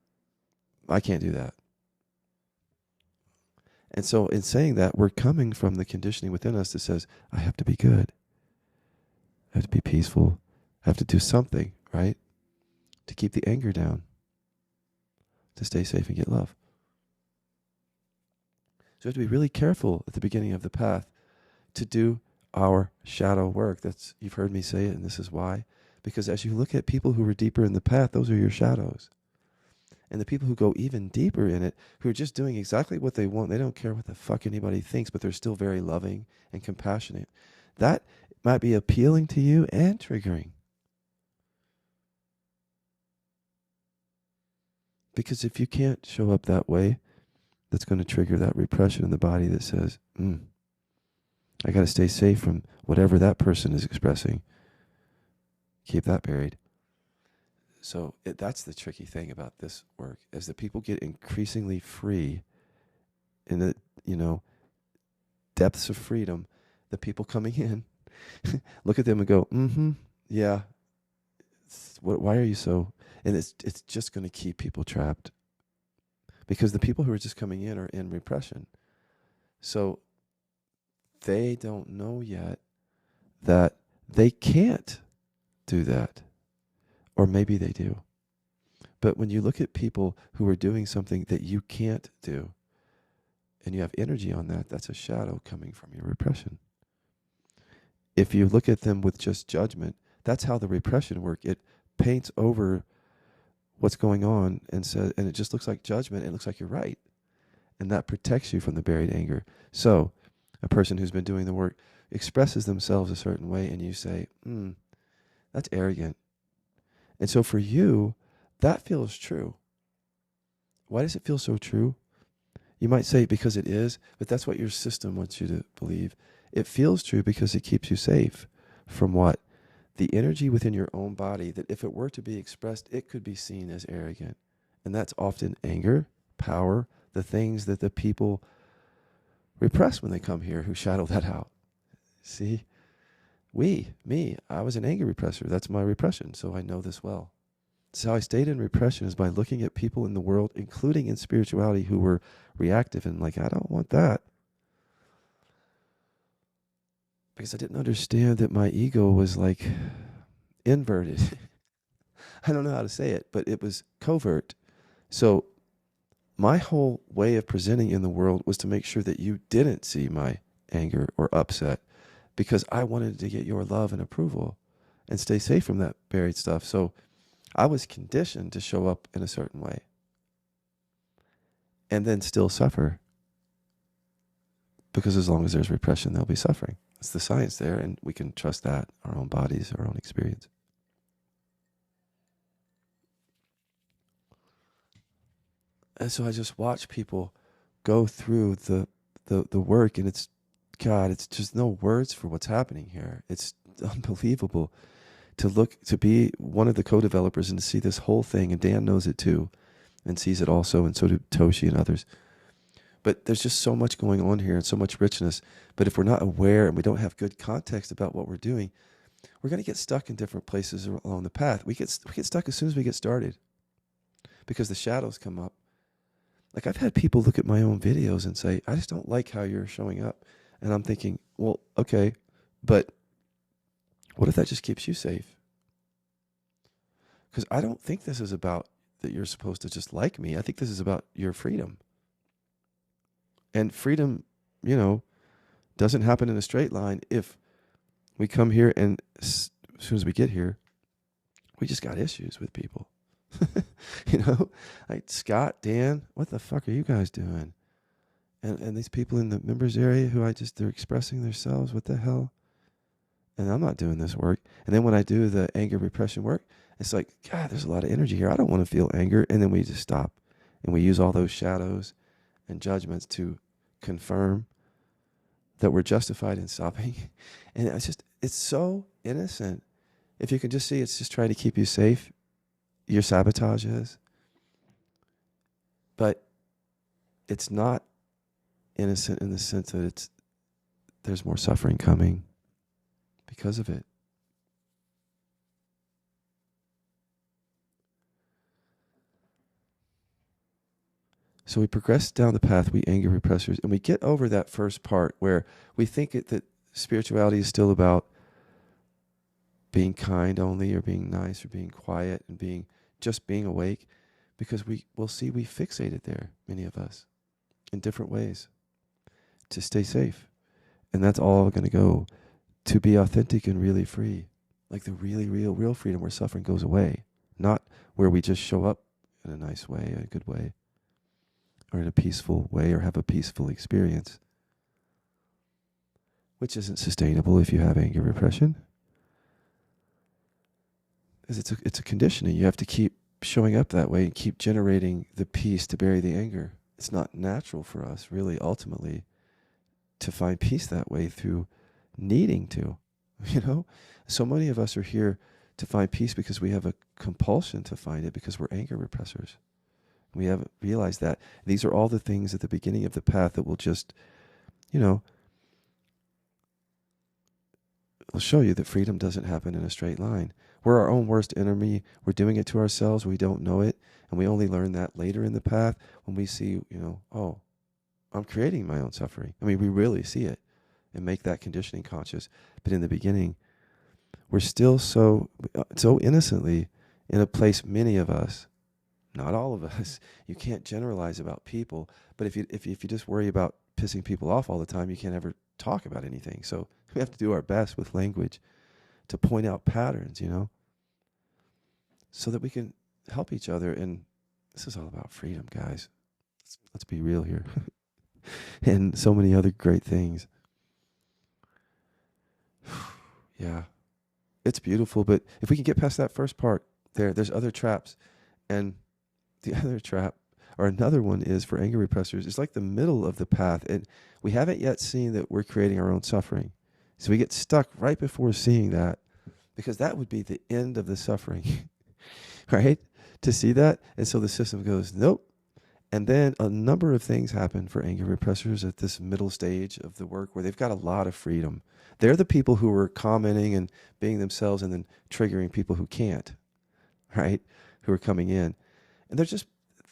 I can't do that. And so in saying that, we're coming from the conditioning within us that says, I have to be good. I have to be peaceful. I have to do something, right? To keep the anger down, to stay safe and get love. So we have to be really careful at the beginning of the path to do our shadow work. You've heard me say it, and this is why. Because as you look at people who are deeper in the path, those are your shadows. And the people who go even deeper in it, who are just doing exactly what they want, they don't care what the fuck anybody thinks, but they're still very loving and compassionate. That might be appealing to you and triggering. Because if you can't show up that way, that's going to trigger that repression in the body that says, I got to stay safe from whatever that person is expressing. Keep that buried. So that's the tricky thing about this work, as the people get increasingly free in the, depths of freedom, the people coming in look at them and go, yeah, why are you so? And it's just going to keep people trapped, because the people who are just coming in are in repression. So they don't know yet that they can't do that. Or maybe they do. But when you look at people who are doing something that you can't do, and you have energy on that, that's a shadow coming from your repression. If you look at them with just judgment, that's how the repression works. It paints over what's going on and says, and it just looks like judgment. It looks like you're right. And that protects you from the buried anger. So a person who's been doing the work expresses themselves a certain way, and you say, that's arrogant. And so for you, that feels true. Why does it feel so true? You might say because it is, but that's what your system wants you to believe. It feels true because it keeps you safe from what? The energy within your own body that if it were to be expressed, it could be seen as arrogant. And that's often anger, power, the things that the people repress when they come here who shadow that out. See? I was an anger repressor. That's my repression, so I know this well. So how I stayed in repression is by looking at people in the world, including in spirituality, who were reactive and like, I don't want that. Because I didn't understand that my ego was like inverted. I don't know how to say it, but it was covert. So my whole way of presenting in the world was to make sure that you didn't see my anger or upset, because I wanted to get your love and approval and stay safe from that buried stuff. So I was conditioned to show up in a certain way and then still suffer. Because as long as there's repression, there'll be suffering. It's the science there, and we can trust that, our own bodies, our own experience. And so I just watch people go through the work, and it's just no words for what's happening here. It's unbelievable to be one of the co-developers and to see this whole thing, and Dan knows it too, and sees it also, and so do Toshi and others. But there's just so much going on here and so much richness. But if we're not aware and we don't have good context about what we're doing, we're going to get stuck in different places along the path. We get stuck as soon as we get started because the shadows come up. Like I've had people look at my own videos and say, I just don't like how you're showing up. And I'm thinking, well, okay, but what if that just keeps you safe? Because I don't think this is about that you're supposed to just like me. I think this is about your freedom. And freedom, doesn't happen in a straight line. If we come here and as soon as we get here, we just got issues with people. Like Scott, Dan, what the fuck are you guys doing? And these people in the members area who they're expressing themselves, what the hell? And I'm not doing this work. And then when I do the anger repression work, it's like, God, there's a lot of energy here. I don't want to feel anger. And then we just stop. And we use all those shadows and judgments to confirm that we're justified in stopping. And it's so innocent. If you can just see, it's just trying to keep you safe. Your sabotage is. But it's not innocent in the sense that there's more suffering coming because of it. So we progress down the path, we anger repressors, and we get over that first part where we think that spirituality is still about being kind only, or being nice, or being quiet, and being awake, because we'll see we fixated there, many of us, in different ways to stay safe. And that's all going to go to be authentic and really free, like the really real freedom where suffering goes away, not where we just show up in a nice way, a good way, or in a peaceful way, or have a peaceful experience, which isn't sustainable if you have anger repression. Because it's a conditioning. You have to keep showing up that way and keep generating the peace to bury the anger. It's not natural for us, really, ultimately, to find peace that way through needing to. So many of us are here to find peace because we have a compulsion to find it, because we're anger repressors. We haven't realized that. These are all the things at the beginning of the path that will just, will show you that freedom doesn't happen in a straight line. We're our own worst enemy. We're doing it to ourselves. We don't know it. And we only learn that later in the path when we see, oh, I'm creating my own suffering. I mean, we really see it and make that conditioning conscious. But in the beginning, we're still so innocently in a place, many of us, not all of us, you can't generalize about people, but if you just worry about pissing people off all the time, you can't ever talk about anything. So we have to do our best with language to point out patterns, so that we can help each other. And this is all about freedom, guys. Let's be real here. And so many other great things. Yeah, it's beautiful, but if we can get past that first part, there's other traps. And the other trap, or another one, is for anger repressors. It's like the middle of the path, and we haven't yet seen that we're creating our own suffering. So we get stuck right before seeing that, because that would be the end of the suffering, right? To see that. And so the system goes, nope. And then a number of things happen for anger repressors at this middle stage of the work, where they've got a lot of freedom. They're the people who are commenting and being themselves and then triggering people who can't, right? Who are coming in. And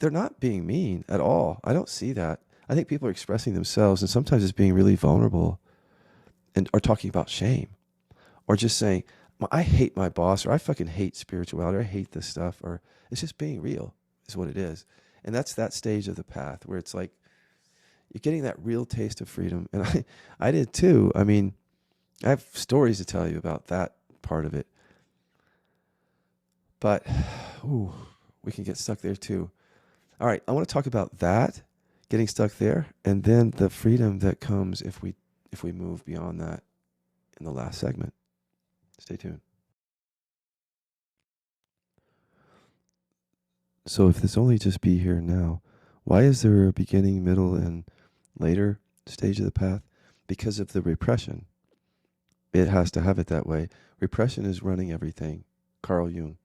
they're not being mean at all. I don't see that. I think people are expressing themselves, and sometimes it's being really vulnerable, or talking about shame, or just saying, I hate my boss, or I fucking hate spirituality, or I hate this stuff, or it's just being real is what it is. And that's that stage of the path where it's like you're getting that real taste of freedom. And I did too. I mean, I have stories to tell you about that part of it. But we can get stuck there too. All right, I want to talk about that, getting stuck there, and then the freedom that comes if we move beyond that in the last segment. Stay tuned. So if this only just be here now, why is there a beginning, middle, and later stage of the path? Because of the repression. It has to have it that way. Repression is running everything. Carl Jung.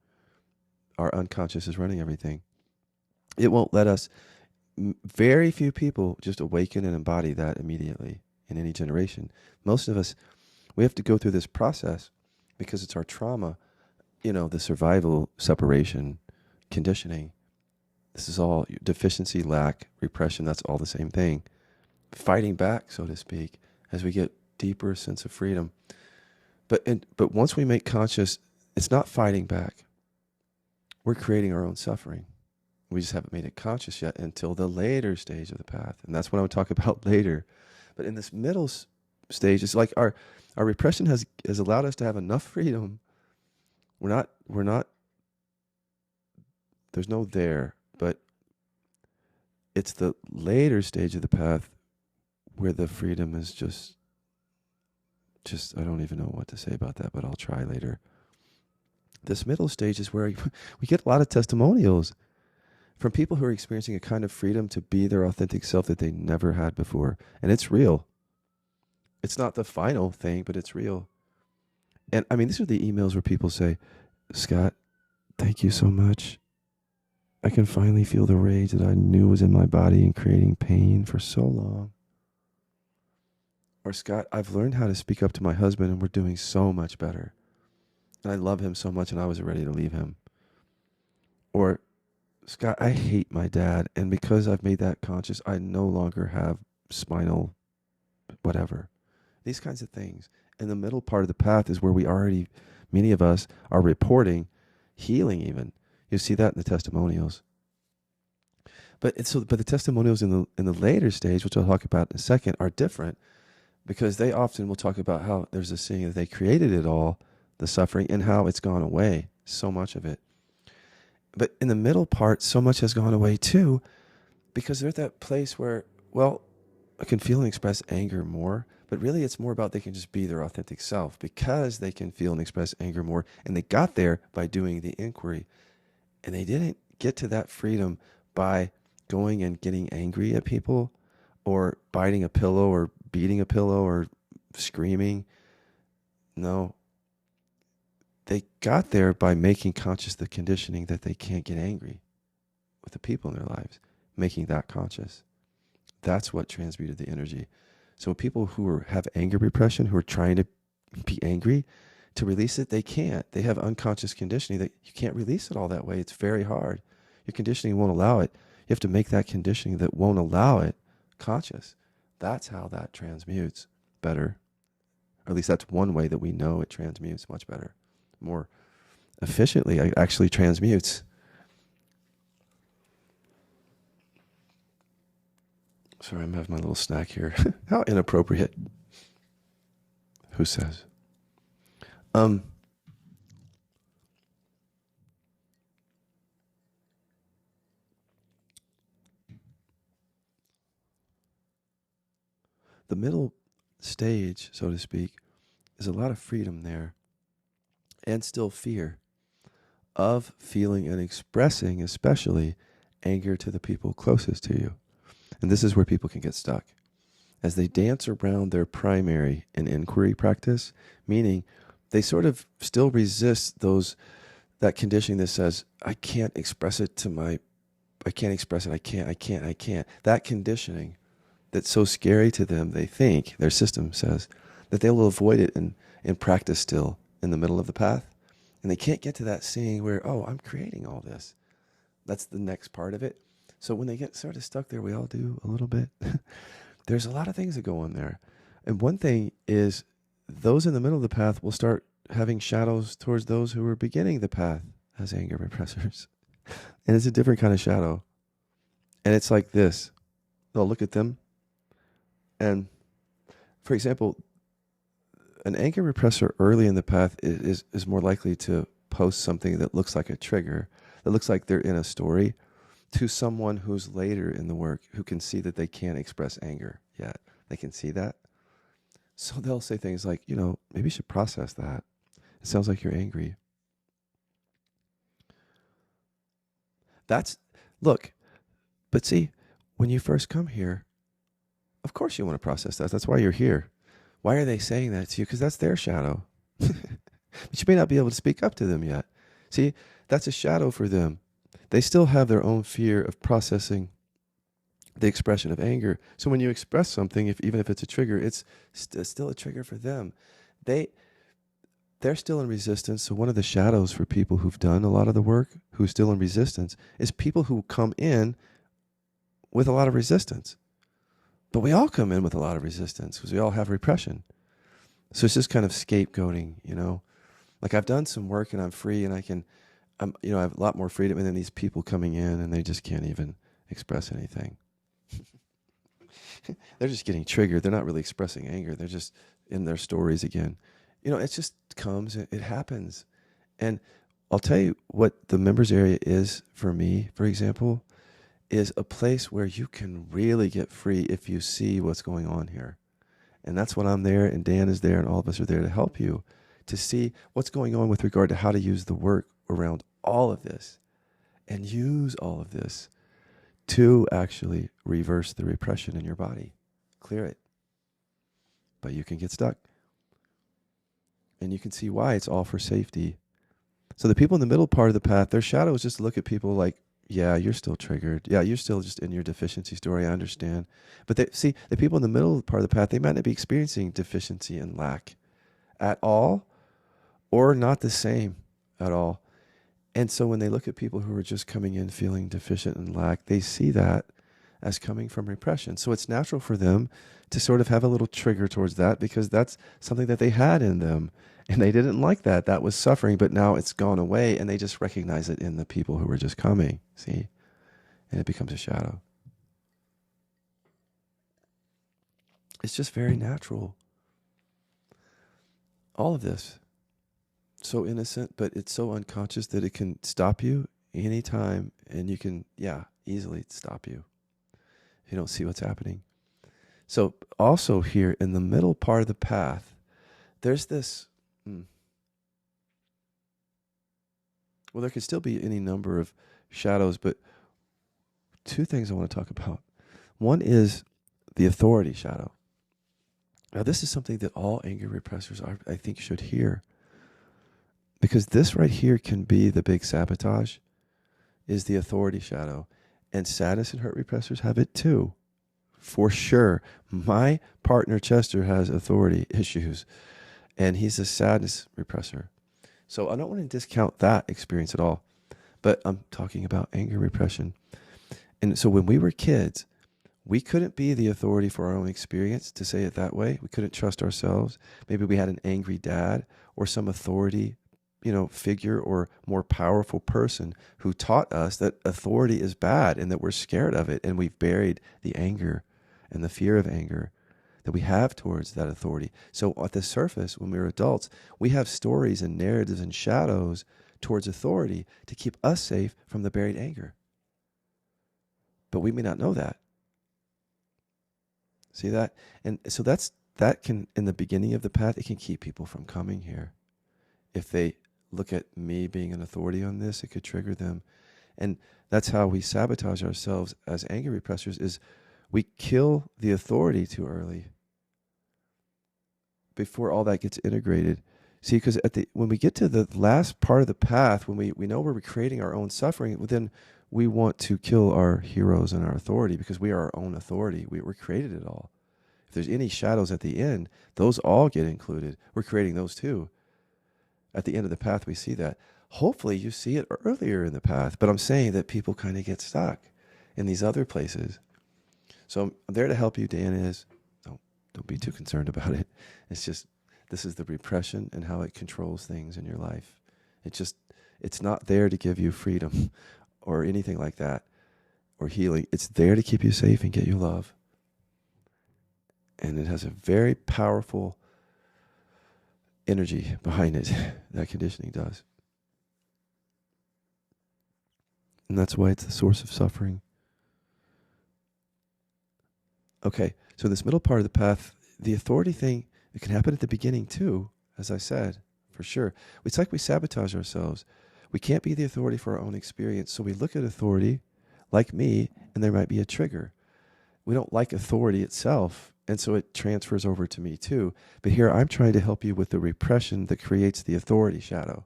Our unconscious is running everything. It won't let us, very few people just awaken and embody that immediately in any generation. Most of us, we have to go through this process because it's our trauma, the survival, separation, conditioning. This is all deficiency, lack, repression. That's all the same thing. Fighting back, so to speak, as we get deeper sense of freedom. But once we make conscious, it's not fighting back. We're creating our own suffering. We just haven't made it conscious yet until the later stage of the path. And that's what I would talk about later. But in this middle stage, it's like our repression has allowed us to have enough freedom. We're not, there's no there, but it's the later stage of the path where the freedom is just, I don't even know what to say about that, but I'll try later. This middle stage is where we get a lot of testimonials from people who are experiencing a kind of freedom to be their authentic self that they never had before. And it's real. It's not the final thing, but it's real. And I mean, these are the emails where people say, Scott, thank you so much. I can finally feel the rage that I knew was in my body and creating pain for so long. Or, Scott, I've learned how to speak up to my husband and we're doing so much better. And I love him so much and I was ready to leave him. Or, Scott, I hate my dad, and because I've made that conscious, I no longer have spinal whatever. These kinds of things. And the middle part of the path is where many of us are reporting healing even. You see that in the testimonials. But the testimonials in the later stage, which I'll talk about in a second, are different because they often will talk about how there's a seeing that they created it all, the suffering, and how it's gone away, so much of it. But in the middle part, so much has gone away too, because they're at that place where, well, I can feel and express anger more, but really it's more about they can just be their authentic self because they can feel and express anger more. And they got there by doing the inquiry. And they didn't get to that freedom by going and getting angry at people or biting a pillow or beating a pillow or screaming. No. They got there by making conscious the conditioning that they can't get angry with the people in their lives, making that conscious. That's what transmuted the energy. So people who have anger repression, who are trying to be angry, to release it, they can't. They have unconscious conditioning that you can't release it all that way. It's very hard. Your conditioning won't allow it. You have to make that conditioning that won't allow it conscious. That's how that transmutes better. Or at least that's one way that we know it transmutes much better. more efficiently. It actually transmutes. Sorry, I'm having my little snack here. How inappropriate. Who says? Um, the middle stage, so to speak, is a lot of freedom there and still fear of feeling and expressing, especially anger to the people closest to you. And this is where people can get stuck. As they dance around their primary and inquiry practice, meaning they sort of still resist that conditioning that says, I can't express it I can't express it, I can't. That conditioning that's so scary to them, they think, their system says, that they will avoid it in practice still in the middle of the path. And they can't get to that seeing where, oh, I'm creating all this. That's the next part of it. So when they get sort of stuck there, we all do a little bit. There's a lot of things that go on there. And one thing is those in the middle of the path will start having shadows towards those who are beginning the path as anger repressors. And it's a different kind of shadow. And it's like this. They'll look at them. And for example, an anger repressor early in the path is more likely to post something that looks like a trigger, that looks like they're in a story, to someone who's later in the work who can see that they can't express anger yet. They can see that. So they'll say things like, maybe you should process that. It sounds like you're angry. Look, but see, when you first come here, of course you want to process that. That's why you're here. Why are they saying that to you? Because that's their shadow. But you may not be able to speak up to them yet. See, that's a shadow for them. They still have their own fear of processing the expression of anger. So when you express something, even if it's a trigger, it's still a trigger for them. They're still in resistance. So one of the shadows for people who've done a lot of the work, who's still in resistance, is people who come in with a lot of resistance. But we all come in with a lot of resistance because we all have repression. So it's just kind of scapegoating, Like I've done some work and I'm free and I have a lot more freedom, and then these people coming in and they just can't even express anything. They're just getting triggered. They're not really expressing anger. They're just in their stories again. It just comes, it happens. And I'll tell you what the members area is for me, for example, is a place where you can really get free if you see what's going on here. And that's when I'm there and Dan is there and all of us are there to help you to see what's going on with regard to how to use the work around all of this and use all of this to actually reverse the repression in your body, clear it. But you can get stuck. And you can see why it's all for safety. So the people in the middle part of the path, their shadow is just to look at people like, yeah, you're still triggered. Yeah, you're still just in your deficiency story. I understand. But the people in the middle part of the path, they might not be experiencing deficiency and lack at all, or not the same at all. And so when they look at people who are just coming in feeling deficient and lack, they see that as coming from repression. So it's natural for them to sort of have a little trigger towards that because that's something that they had in them. And they didn't like that. That was suffering, but now it's gone away and they just recognize it in the people who were just coming, see? And it becomes a shadow. It's just very natural. All of this. So innocent, but it's so unconscious that it can stop you anytime and you can, easily stop you. You don't see what's happening. So also here in the middle part of the path, there's this, well, there could still be any number of shadows, but two things I want to talk about. One is the authority shadow. Now, this is something that all anger repressors I think should hear. Because this right here can be the big sabotage, is the authority shadow. And sadness and hurt repressors have it too, for sure. My partner, Chester, has authority issues, and he's a sadness repressor. So I don't want to discount that experience at all, but I'm talking about anger repression. And so when we were kids, we couldn't be the authority for our own experience, to say it that way. We couldn't trust ourselves. Maybe we had an angry dad or some authority figure or more powerful person who taught us that authority is bad and that we're scared of it, and we've buried the anger and the fear of anger that we have towards that authority. So at the surface, when we're adults, we have stories and narratives and shadows towards authority to keep us safe from the buried anger. But we may not know that. See that? And so that can, in the beginning of the path, it can keep people from coming here. If they look at me being an authority on this, it could trigger them. And that's how we sabotage ourselves as anger repressors, is we kill the authority too early before all that gets integrated. See, because when we get to the last part of the path, when we know we're creating our own suffering, then we want to kill our heroes and our authority, because we are our own authority. We're created it all. If there's any shadows at the end, those all get included. We're creating those too. At the end of the path, we see that. Hopefully you see it earlier in the path, but I'm saying that people kind of get stuck in these other places. So I'm there to help you. Dan is. Don't be too concerned about it. It's just, this is the repression and how it controls things in your life. It's not there to give you freedom or anything like that, or healing. It's there to keep you safe and get you love. And it has a very powerful energy behind it. That conditioning does. And that's why it's the source of suffering. Okay, so this middle part of the path, the authority thing, it can happen at the beginning too, as I said, for sure. It's like we sabotage ourselves. We can't be the authority for our own experience, so we look at authority, like me, and there might be a trigger. We don't like authority itself, and so it transfers over to me too. But here I'm trying to help you with the repression that creates the authority shadow.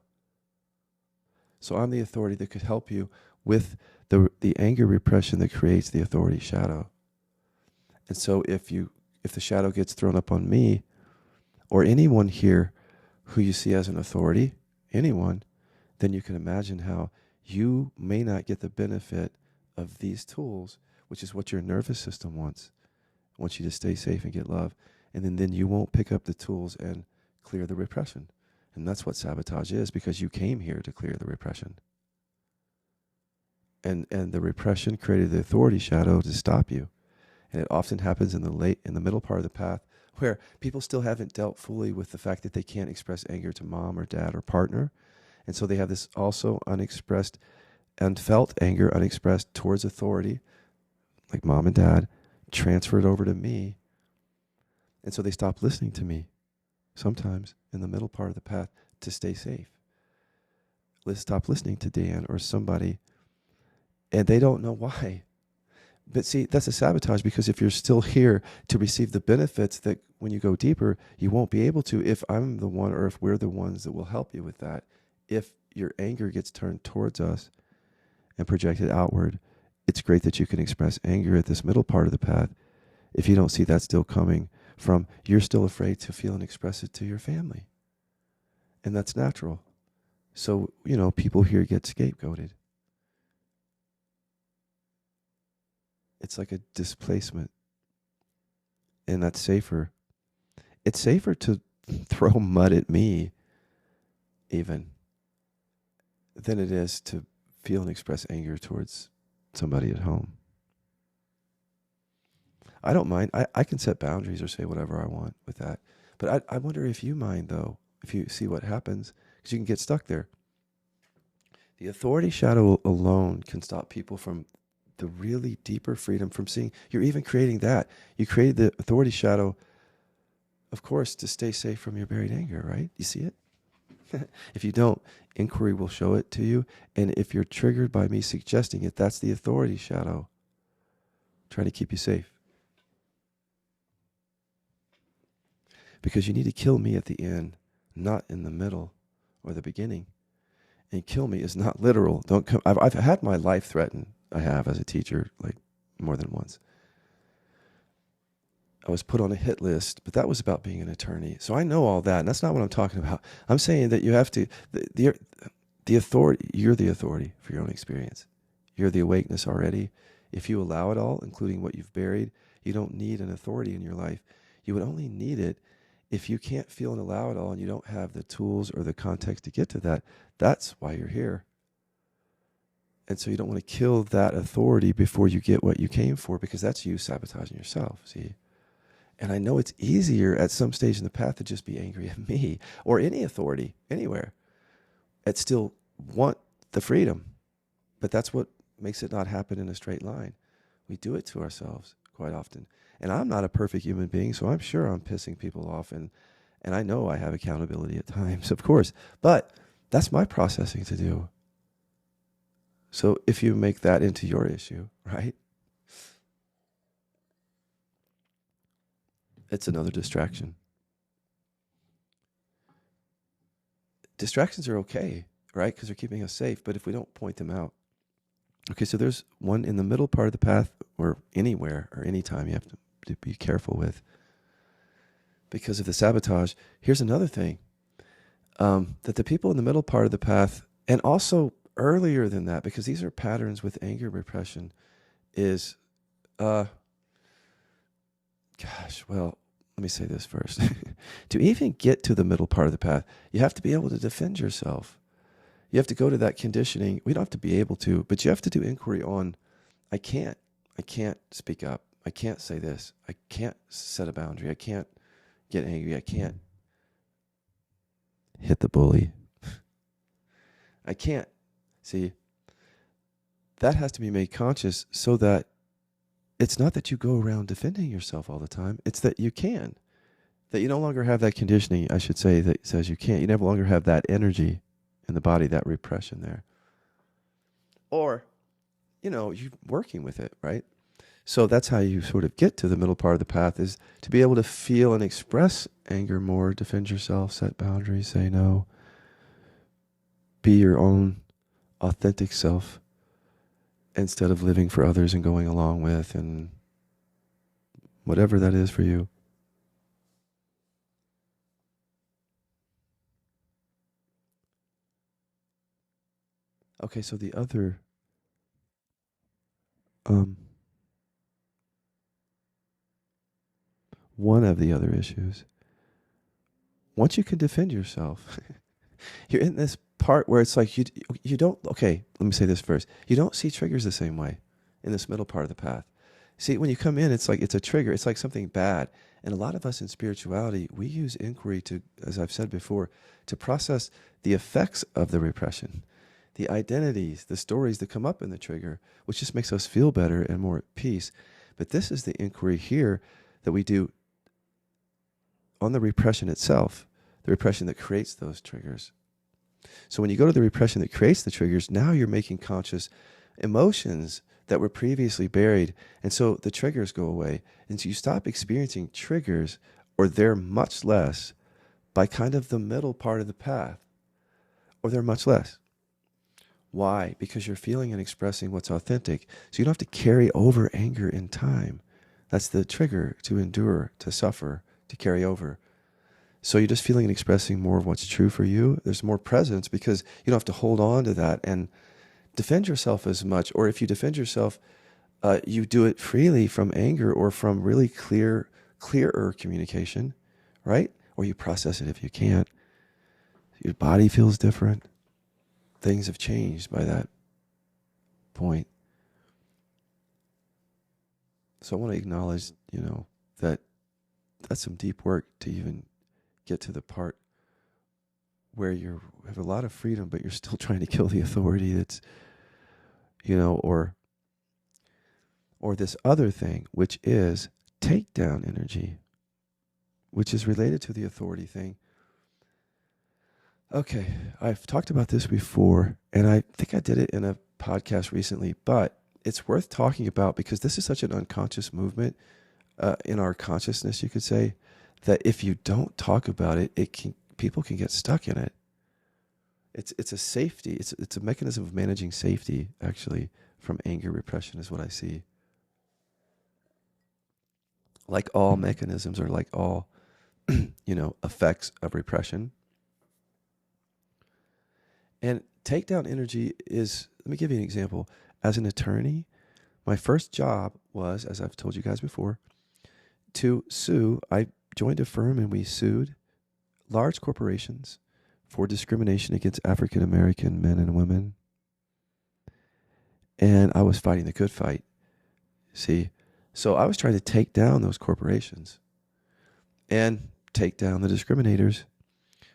So I'm the authority that could help you with the anger repression that creates the authority shadow. And so if the shadow gets thrown up on me, or anyone here who you see as an authority, anyone, then you can imagine how you may not get the benefit of these tools, which is what your nervous system wants. It wants you to stay safe and get love. And then you won't pick up the tools and clear the repression. And that's what sabotage is, because you came here to clear the repression. And the repression created the authority shadow to stop you. And it often happens in the middle part of the path, where people still haven't dealt fully with the fact that they can't express anger to mom or dad or partner. And so they have this also unexpressed, unfelt anger, unexpressed towards authority, like mom and dad, transferred over to me. And so they stop listening to me sometimes in the middle part of the path to stay safe. Let's stop listening to Dan or somebody, and they don't know why. But see, that's a sabotage, because if you're still here to receive the benefits that when you go deeper, you won't be able to, if I'm the one, or if we're the ones that will help you with that. If your anger gets turned towards us and projected outward, it's great that you can express anger at this middle part of the path. If you don't see that still coming from, you're still afraid to feel and express it to your family. And that's natural. So, people here get scapegoated. It's like a displacement. And that's safer. It's safer to throw mud at me, even, than it is to feel and express anger towards somebody at home. I don't mind. I can set boundaries or say whatever I want with that. But I wonder if you mind, though, if you see what happens, because you can get stuck there. The authority shadow alone can stop people from the really deeper freedom from seeing. You're even creating that. You created the authority shadow, of course, to stay safe from your buried anger, right? You see it? If you don't, inquiry will show it to you. And if you're triggered by me suggesting it, that's the authority shadow trying to keep you safe. Because you need to kill me at the end, not in the middle or the beginning. And kill me is not literal. Don't come. I've had my life threatened. I have, as a teacher, like more than once. I was put on a hit list, but that was about being an attorney. So I know all that, and that's not what I'm talking about. I'm saying that you have to, the authority, you're the authority for your own experience. You're the awakeness already. If you allow it all, including what you've buried, you don't need an authority in your life. You would only need it If you can't feel and allow it all and you don't have the tools or the context to get to that, that's why you're here. And so you don't want to kill that authority before you get what you came for, because that's you sabotaging yourself, see? And I know it's easier at some stage in the path to just be angry at me or any authority anywhere. I'd still want the freedom, but that's what makes it not happen in a straight line. We do it to ourselves quite often. And I'm not a perfect human being, so I'm sure I'm pissing people off, and I know I have accountability at times, of course, but that's my processing to do. So if you make that into your issue, right? It's another distraction. Distractions are okay, right? Because they're keeping us safe, but if we don't point them out. Okay, so there's one in the middle part of the path, or anywhere or anytime you have to be careful with because of the sabotage. Here's another thing, that the people in the middle part of the path, and also earlier than that, because these are patterns with anger repression, is, well, let me say this first. To even get to the middle part of the path, you have to be able to defend yourself. You have to go to that conditioning. We don't have to be able to, but you have to do inquiry on, I can't speak up. I can't say this. I can't set a boundary. I can't get angry. I can't hit the bully. I can't. See, that has to be made conscious so that it's not that you go around defending yourself all the time. It's that you can. That you no longer have that conditioning, I should say, that says you can't. You no longer have that energy in the body, that repression there. Or, you're working with it, right? So that's how you sort of get to the middle part of the path, is to be able to feel and express anger more, defend yourself, set boundaries, say no, be your own authentic self instead of living for others and going along with and whatever that is for you. Okay, so the other one of the other issues, once you can defend yourself, you're in this part where it's like you don't, okay, let me say this first. You don't see triggers the same way in this middle part of the path. See, when you come in, it's like it's a trigger. It's like something bad. And a lot of us in spirituality, we use inquiry to, as I've said before, to process the effects of the repression, the identities, the stories that come up in the trigger, which just makes us feel better and more at peace. But this is the inquiry here that we do on the repression itself, the repression that creates those triggers. So when you go to the repression that creates the triggers, now you're making conscious emotions that were previously buried. And so the triggers go away. And so you stop experiencing triggers, or they're much less, by kind of the middle part of the path, or they're much less. Why? Because you're feeling and expressing what's authentic. So you don't have to carry over anger in time. That's the trigger to endure, to suffer, to carry over. So you're just feeling and expressing more of what's true for you. There's more presence because you don't have to hold on to that and defend yourself as much. Or if you defend yourself, you do it freely from anger or from really clearer communication, right? Or you process it if you can't. Your body feels different. Things have changed by that point. So I want to acknowledge, that that's some deep work to even get to the part where you have a lot of freedom, but you're still trying to kill the authority that's, or this other thing, which is takedown energy, which is related to the authority thing. Okay, I've talked about this before, and I think I did it in a podcast recently, but it's worth talking about because this is such an unconscious movement in our consciousness, you could say, that if you don't talk about it, people can get stuck in it. It's a safety. It's a mechanism of managing safety, actually, from anger repression is what I see. Like all mechanisms, or like all, effects of repression. And takedown energy is, let me give you an example. As an attorney, my first job was, as I've told you guys before, to sue. I joined a firm and we sued large corporations for discrimination against African American men and women. And I was fighting the good fight. See? So I was trying to take down those corporations and take down the discriminators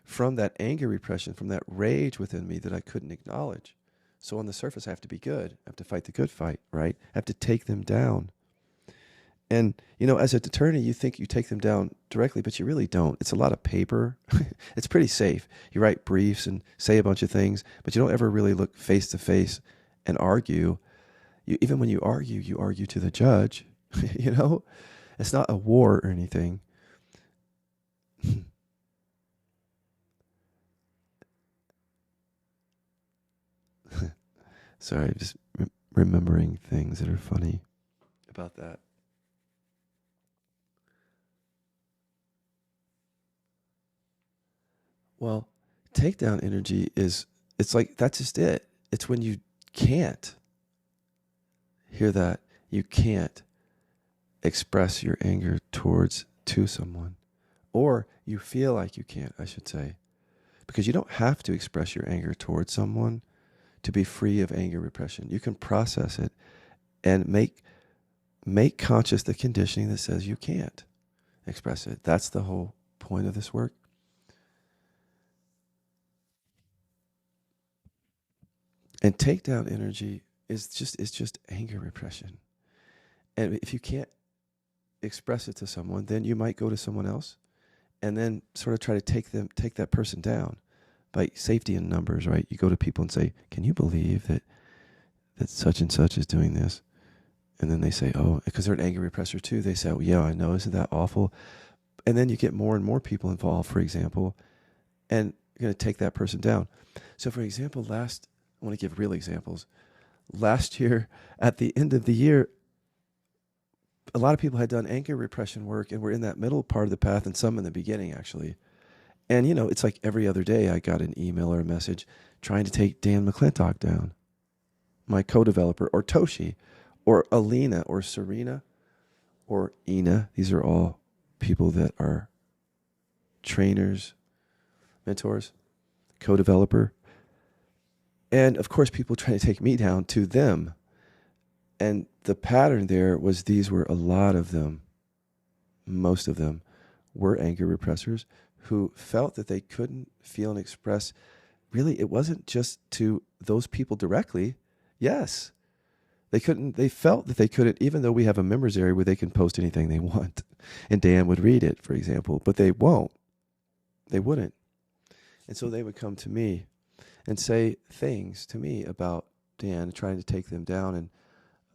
from that anger repression, from that rage within me that I couldn't acknowledge. So on the surface, I have to be good. I have to fight the good fight, right? I have to take them down. And, as an attorney, you think you take them down directly, but you really don't. It's a lot of paper. It's pretty safe. You write briefs and say a bunch of things, but you don't ever really look face to face and argue. Even when you argue to the judge, It's not a war or anything. Sorry, I'm just remembering things that are funny about that. Well, takedown energy it's like, that's just it. It's when you can't hear that. You can't express your anger to someone. Or you feel like you can't, I should say. Because you don't have to express your anger towards someone to be free of anger repression. You can process it and make conscious the conditioning that says you can't express it. That's the whole point of this work. And takedown energy is just anger repression. And if you can't express it to someone, then you might go to someone else and then sort of try to take that person down by safety in numbers, right? You go to people and say, "Can you believe that such and such is doing this?" And then they say, "Oh," because they're an anger repressor too. They say, "Oh, yeah, I know. Isn't that awful?" And then you get more and more people involved, for example, and you're going to take that person down. So, for example, I want to give real examples. Last year, at the end of the year, a lot of people had done anger repression work and were in that middle part of the path, and some in the beginning, actually. And, it's like every other day I got an email or a message trying to take Dan McClintock down, my co-developer, or Toshi, or Alina, or Serena, or Ina. These are all people that are trainers, mentors, co-developer. And, of course, people trying to take me down to them. And the pattern there was these were a lot of them, most of them, were anger repressors who felt that they couldn't feel and express. Really, it wasn't just to those people directly. Yes, they felt that they couldn't, even though we have a members area where they can post anything they want. And Dan would read it, for example, but they won't. They wouldn't. And so they would come to me and say things to me about Dan, trying to take them down and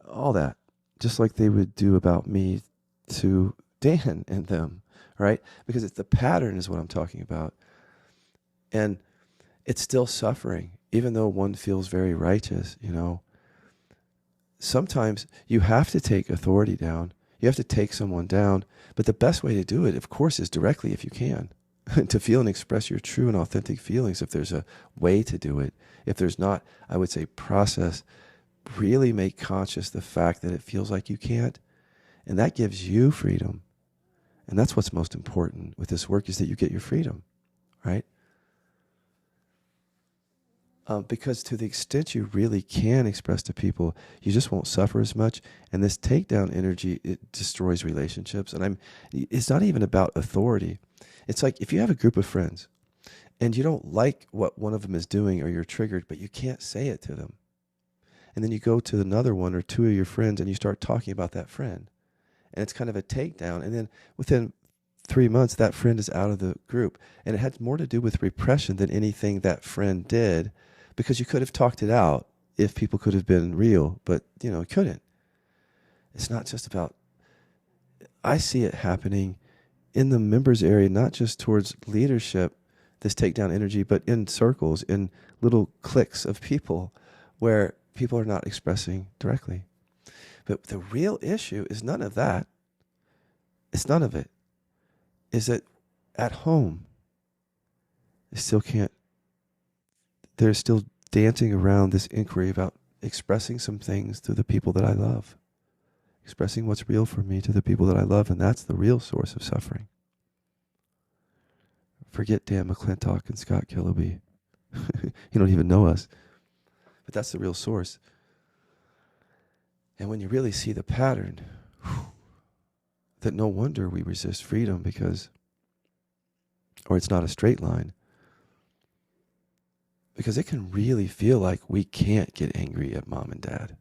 all that, just like they would do about me to Dan and them, right? Because it's the pattern is what I'm talking about. And it's still suffering, even though one feels very righteous, Sometimes you have to take authority down. You have to take someone down. But the best way to do it, of course, is directly if you can. To feel and express your true and authentic feelings, if there's a way to do it. If there's not, I would say process, really make conscious the fact that it feels like you can't. And that gives you freedom. And that's what's most important with this work, is that you get your freedom, right? Because to the extent you really can express to people, you just won't suffer as much. And this takedown energy, it destroys relationships. And it's not even about authority. It's like if you have a group of friends and you don't like what one of them is doing, or you're triggered, but you can't say it to them. And then you go to another one or two of your friends and you start talking about that friend. And it's kind of a takedown. And then within 3 months, that friend is out of the group. And it had more to do with repression than anything that friend did, because you could have talked it out if people could have been real, but, couldn't. It's not just about, I see it happening in the members area, not just towards leadership, this takedown energy, but in circles, in little cliques of people where people are not expressing directly. But the real issue is none of that. It's none of it. Is that at home, they're still dancing around this inquiry about expressing some things to the people that I love. Expressing what's real for me to the people that I love, and that's the real source of suffering. Forget Dan McClintock and Scott Killaby. You don't even know us. But that's the real source. And when you really see the pattern, that no wonder we resist freedom or it's not a straight line. Because it can really feel like we can't get angry at mom and dad.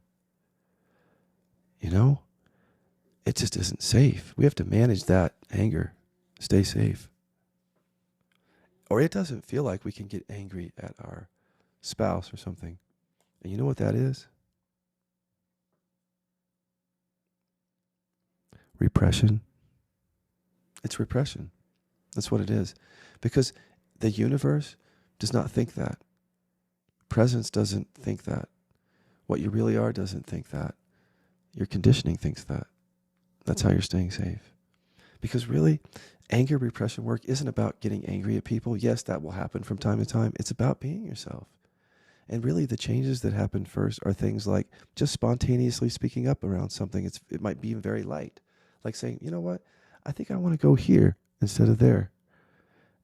You know? It just isn't safe. We have to manage that anger. Stay safe. Or it doesn't feel like we can get angry at our spouse or something. And you know what that is? Repression. It's repression. That's what it is. Because the universe does not think that. Presence doesn't think that. What you really are doesn't think that. Your conditioning thinks that. That's how you're staying safe. Because really, anger repression work isn't about getting angry at people. Yes, that will happen from time to time. It's about being yourself. And really, the changes that happen first are things like just spontaneously speaking up around something. It might be very light. Like saying, you know what? I think I want to go here instead of there.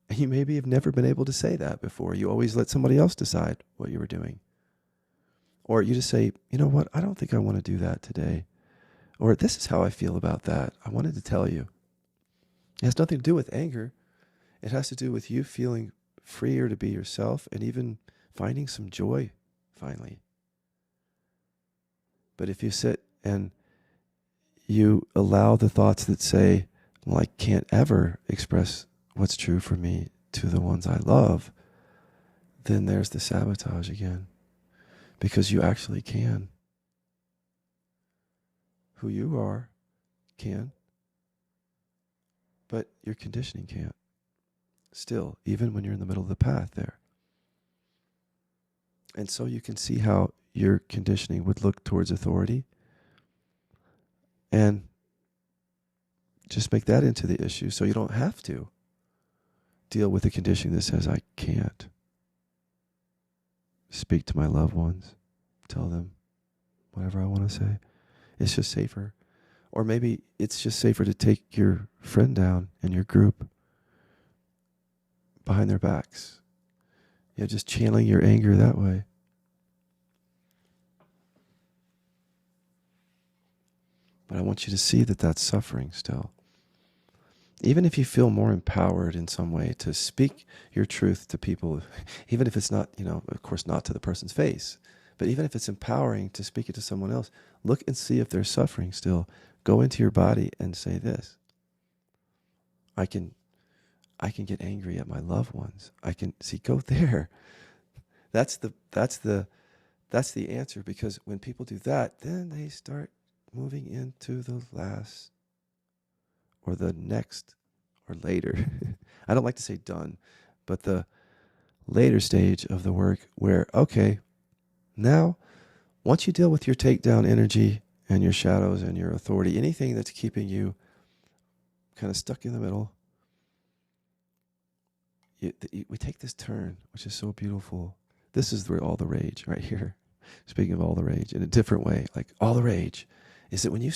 And you maybe have never been able to say that before. You always let somebody else decide what you were doing. Or you just say, you know what? I don't think I want to do that today. Or this is how I feel about that. I wanted to tell you. It has nothing to do with anger. It has to do with you feeling freer to be yourself and even finding some joy, finally. But if you sit and you allow the thoughts that say, well, I can't ever express what's true for me to the ones I love, then there's the sabotage again. Because you actually can. Who you are can. But your conditioning can't. Still, even when you're in the middle of the path there. And so you can see how your conditioning would look towards authority. And just make that into the issue so you don't have to deal with the conditioning that says, I can't speak to my loved ones, tell them whatever I want to say. It's just safer. Or maybe it's just safer to take your friend down in your group behind their backs. You know, just channeling your anger that way. But I want you to see that that's suffering still. Even if you feel more empowered in some way to speak your truth to people, even if it's not, of course not to the person's face, but even if it's empowering to speak it to someone else, look and see if they're suffering still. Go into your body and say this. I can get angry at my loved ones. Go there. That's the answer, because when people do that, then they start moving into the last or the next or later. I don't like to say done, but the later stage of the work where, okay, now once you deal with your takedown energy and your shadows and your authority, anything that's keeping you kind of stuck in the middle, we take this turn, which is so beautiful. This is where all the rage right here. Speaking of all the rage in a different way, like all the rage is that when you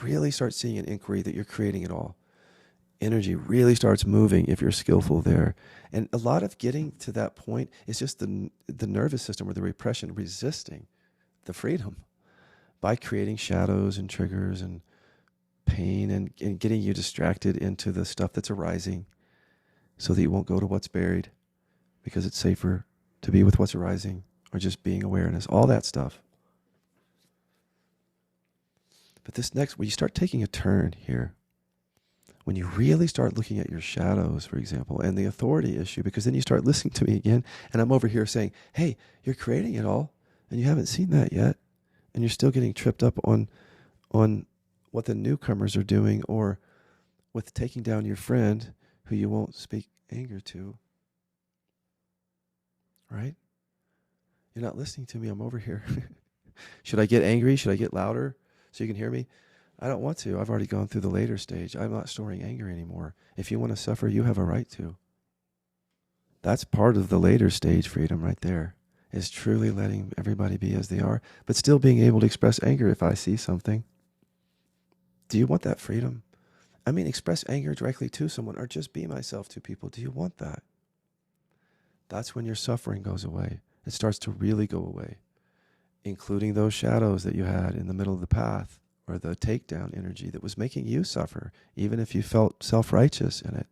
really start seeing an inquiry that you're creating it all, energy really starts moving if you're skillful there. And a lot of getting to that point is just the nervous system or the repression resisting the freedom by creating shadows and triggers and pain and getting you distracted into the stuff that's arising so that you won't go to what's buried because it's safer to be with what's arising or just being awareness, all that stuff. But this next, when you start taking a turn here, when you really start looking at your shadows, for example, and the authority issue, because then you start listening to me again, and I'm over here saying, hey, you're creating it all, and you haven't seen that yet, and you're still getting tripped up on what the newcomers are doing, or with taking down your friend who you won't speak anger to, right? You're not listening to me. I'm over here. Should I get angry? Should I get louder so you can hear me? I don't want to. I've already gone through the later stage. I'm not storing anger anymore. If you want to suffer, you have a right to. That's part of the later stage freedom right there, is truly letting everybody be as they are, but still being able to express anger if I see something. Do you want that freedom? I mean, express anger directly to someone or just be myself to people. Do you want that? That's when your suffering goes away. It starts to really go away, including those shadows that you had in the middle of the path or the takedown energy that was making you suffer, even if you felt self-righteous in it.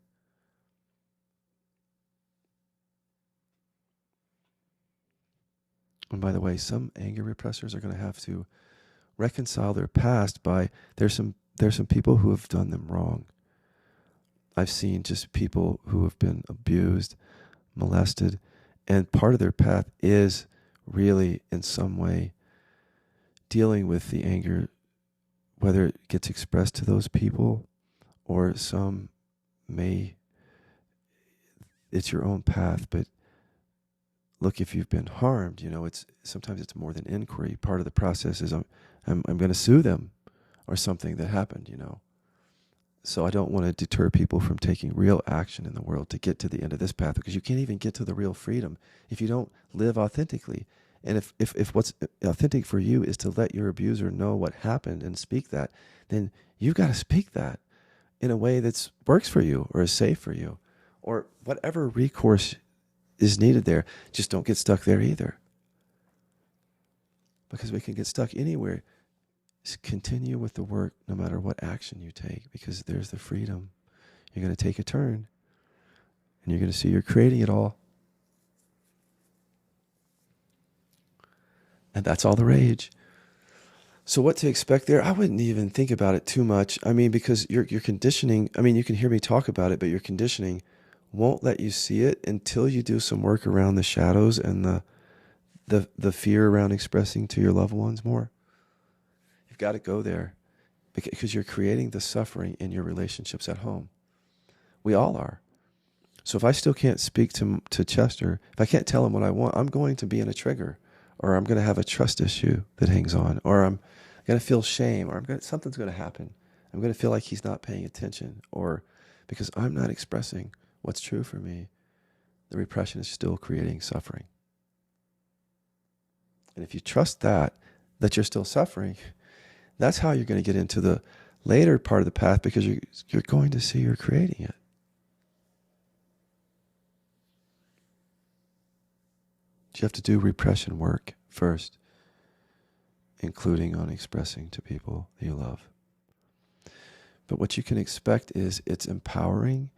And by the way, some anger repressors are going to have to reconcile their past by there's some people who have done them wrong. I've seen just people who have been abused, molested, and part of their path is really in some way dealing with the anger, whether it gets expressed to those people or some may, it's your own path. But look, if you've been harmed, it's sometimes it's more than inquiry. Part of the process is I'm going to sue them or something that happened, So I don't want to deter people from taking real action in the world to get to the end of this path, because you can't even get to the real freedom if you don't live authentically. And if what's authentic for you is to let your abuser know what happened and speak that, then you've got to speak that in a way that works for you or is safe for you, or whatever recourse is needed there. Just don't get stuck there either, because we can get stuck anywhere. Just continue with the work no matter what action you take, because there's the freedom. You're going to take a turn and you're going to see you're creating it all. And that's all the rage. So what to expect there? I wouldn't even think about it too much. I mean, because your conditioning, I mean, you can hear me talk about it, but your conditioning won't let you see it until you do some work around the shadows and the fear around expressing to your loved ones more. You've got to go there because you're creating the suffering in your relationships at home. We all are. So if I still can't speak to Chester, if I can't tell him what I want, I'm going to be in a trigger, or I'm going to have a trust issue that hangs on, or I'm going to feel shame, or something's going to happen. I'm going to feel like he's not paying attention, or because I'm not expressing what's true for me, the repression is still creating suffering. And if you trust that you're still suffering, that's how you're going to get into the later part of the path, because you're going to see you're creating it. You have to do repression work first, including on expressing to people that you love. But what you can expect is it's empowering,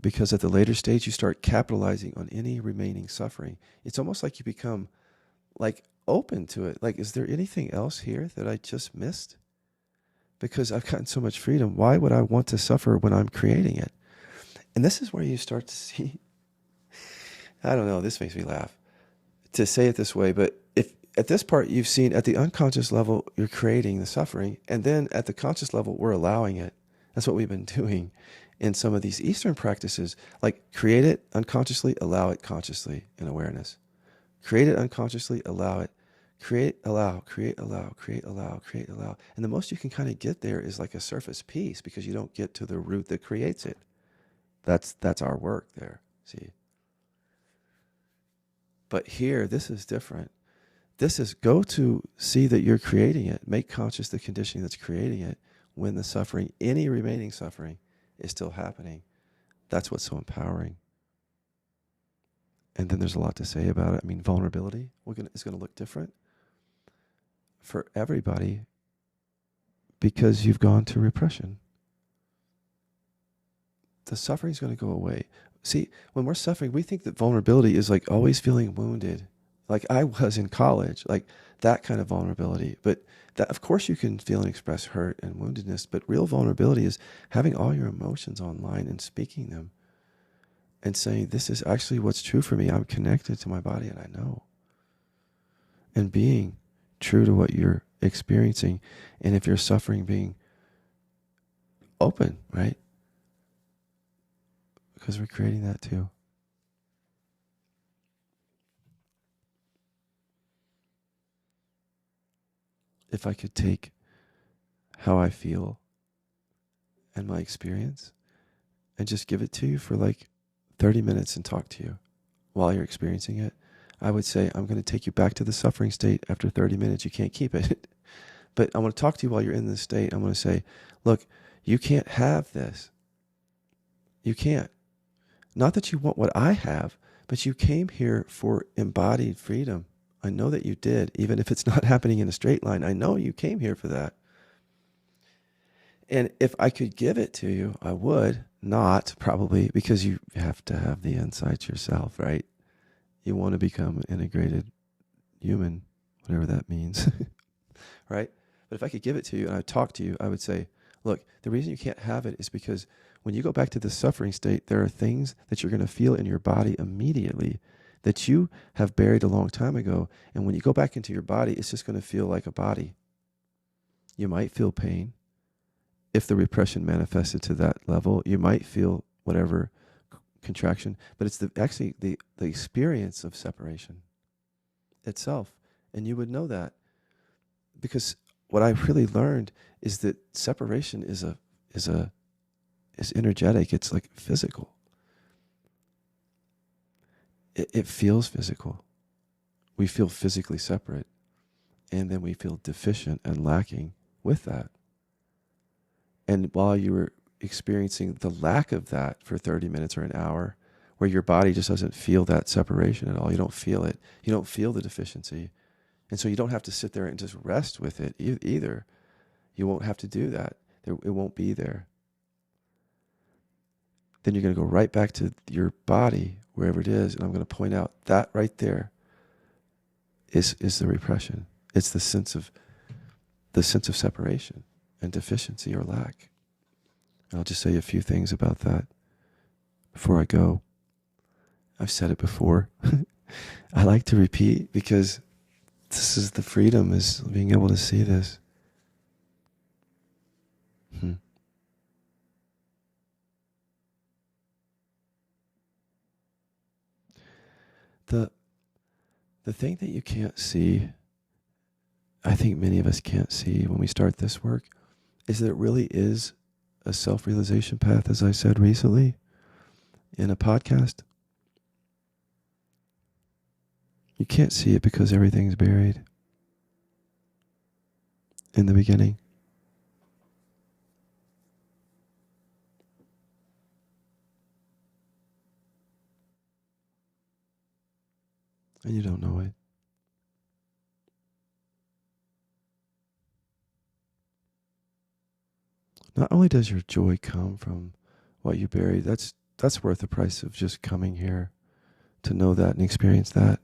because at the later stage you start capitalizing on any remaining suffering. It's almost like you become like open to it. Like, is there anything else here that I just missed? Because I've gotten so much freedom. Why would I want to suffer when I'm creating it? And this is where you start to see, I don't know, this makes me laugh to say it this way, but if at this part you've seen at the unconscious level, you're creating the suffering, and then at the conscious level, we're allowing it. That's what we've been doing in some of these Eastern practices, like create it unconsciously, allow it consciously in awareness. Create it unconsciously, allow it. Create, allow, create, allow, create, allow, create, allow. And the most you can kind of get there is like a surface piece, because you don't get to the root that creates it. That's our work there, see. But here, this is different. This is go to see that you're creating it. Make conscious the conditioning that's creating it when the suffering, any remaining suffering, is still happening. That's what's so empowering. And then there's a lot to say about it. I mean, vulnerability is going to look different for everybody, because you've gone to repression. The suffering is going to go away. See, when we're suffering, we think that vulnerability is like always feeling wounded, like I was in college, like that kind of vulnerability. But that, of course, you can feel and express hurt and woundedness, but real vulnerability is having all your emotions online and speaking them and saying, this is actually what's true for me. I'm connected to my body and I know. And being true to what you're experiencing. And if you're suffering, being open, right? Because we're creating that too. If I could take how I feel and my experience and just give it to you for like 30 minutes and talk to you while you're experiencing it, I would say, I'm going to take you back to the suffering state after 30 minutes. You can't keep it. But I want to talk to you while you're in this state. I'm going to say, look, You can't have this. You can't. Not that you want what I have, but you came here for embodied freedom. I know that you did, even if it's not happening in a straight line. I know you came here for that. And if I could give it to you, I would. Not probably, because you have to have the insights yourself, right? You want to become an integrated human, whatever that means, right? But if I could give it to you and I talk to you, I would say, look, the reason you can't have it is because when you go back to the suffering state, there are things that you're going to feel in your body immediately that you have buried a long time ago. And when you go back into your body, it's just going to feel like a body. You might feel pain. If the repression manifested to that level, you might feel whatever contraction, but it's actually the experience of separation itself. And you would know that because what I really learned is that separation is energetic. It's like physical. It feels physical. We feel physically separate, and then we feel deficient and lacking with that. And while you were experiencing the lack of that for 30 minutes or an hour, where your body just doesn't feel that separation at all, you don't feel it. You don't feel the deficiency. And so you don't have to sit there and just rest with it either. You won't have to do that. It won't be there. Then you're going to go right back to your body, wherever it is, and I'm going to point out that right there is the repression. It's the sense of separation and deficiency or lack. And I'll just say a few things about that before I go. I've said it before. I like to repeat because this is the freedom, is being able to see this. The thing that you can't see, I think many of us can't see when we start this work, is that it really is a self-realization path, as I said recently in a podcast. You can't see it because everything's buried in the beginning. And you don't know it. Not only does your joy come from what you buried, that's worth the price of just coming here to know that and experience that.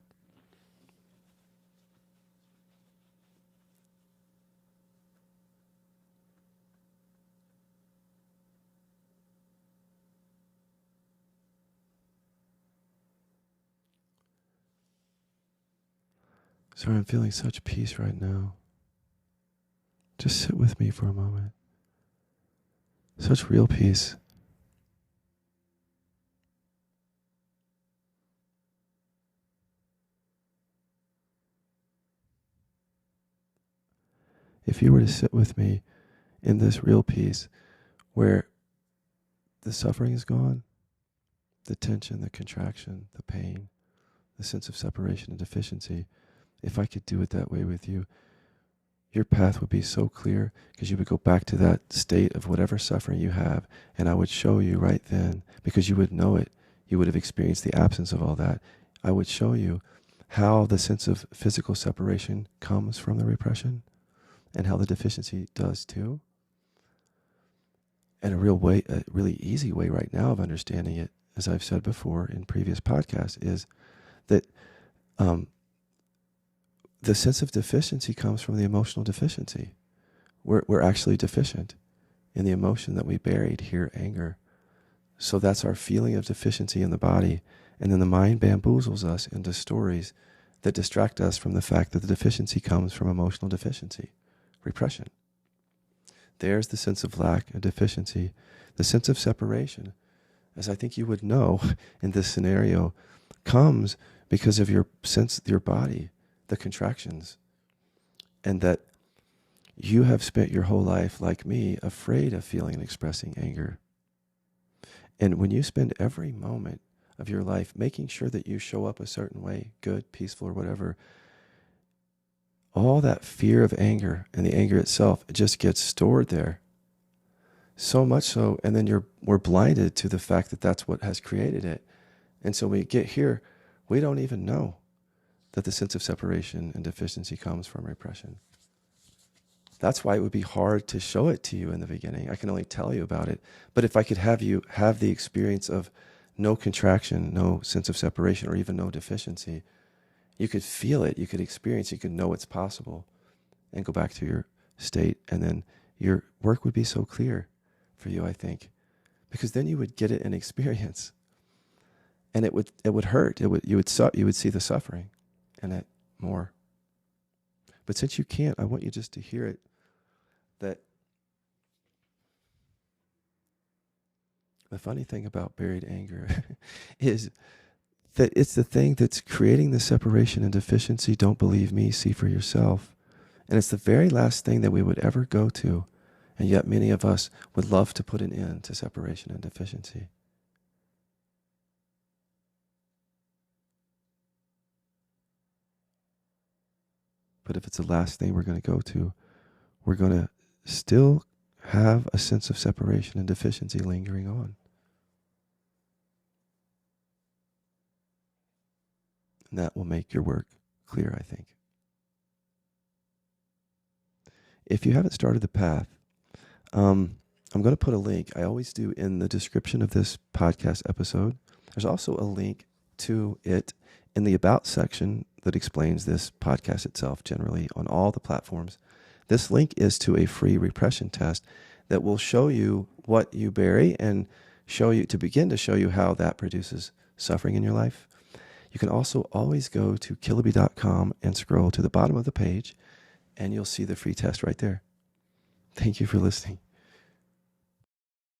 Sorry, I'm feeling such peace right now. Just sit with me for a moment. Such real peace. If you were to sit with me in this real peace where the suffering is gone, the tension, the contraction, the pain, the sense of separation and deficiency, if I could do it that way with you, your path would be so clear because you would go back to that state of whatever suffering you have, and I would show you right then, because you would know it. You would have experienced the absence of all that. I would show you how the sense of physical separation comes from the repression and how the deficiency does too. And a really easy way right now of understanding it, as I've said before in previous podcasts, is that the sense of deficiency comes from the emotional deficiency. We're actually deficient in the emotion that we buried here, anger. So that's our feeling of deficiency in the body. And then the mind bamboozles us into stories that distract us from the fact that the deficiency comes from emotional deficiency, repression. There's the sense of lack and deficiency, the sense of separation, as I think you would know in this scenario, comes because of your sense, your body, the contractions, and that you have spent your whole life, like me, afraid of feeling and expressing anger. And when you spend every moment of your life making sure that you show up a certain way, good, peaceful, or whatever, all that fear of anger and the anger itself, it just gets stored there. So much so, and then we're blinded to the fact that that's what has created it. And so we get here, we don't even know that the sense of separation and deficiency comes from repression. That's why it would be hard to show it to you in the beginning. I can only tell you about it. But if I could have you have the experience of no contraction, no sense of separation, or even no deficiency, you could feel it, you could experience it, you could know it's possible, and go back to your state, and then your work would be so clear for you, I think, because then you would get it in experience, and it would hurt. You would see the suffering in it more. But since you can't, I want you just to hear it, that the funny thing about buried anger is that it's the thing that's creating the separation and deficiency. Don't believe me, see for yourself. And it's the very last thing that we would ever go to. And yet many of us would love to put an end to separation and deficiency. But if it's the last thing we're going to go to, we're going to still have a sense of separation and deficiency lingering on. And that will make your work clear, I think. If you haven't started the path, I'm going to put a link, I always do, in the description of this podcast episode. There's also a link to it in the About section that explains this podcast itself generally on all the platforms. This link is to a free repression test that will show you what you bury and begin to show you how that produces suffering in your life. You can also always go to Kiloby.com and scroll to the bottom of the page, and you'll see the free test right there. Thank you for listening.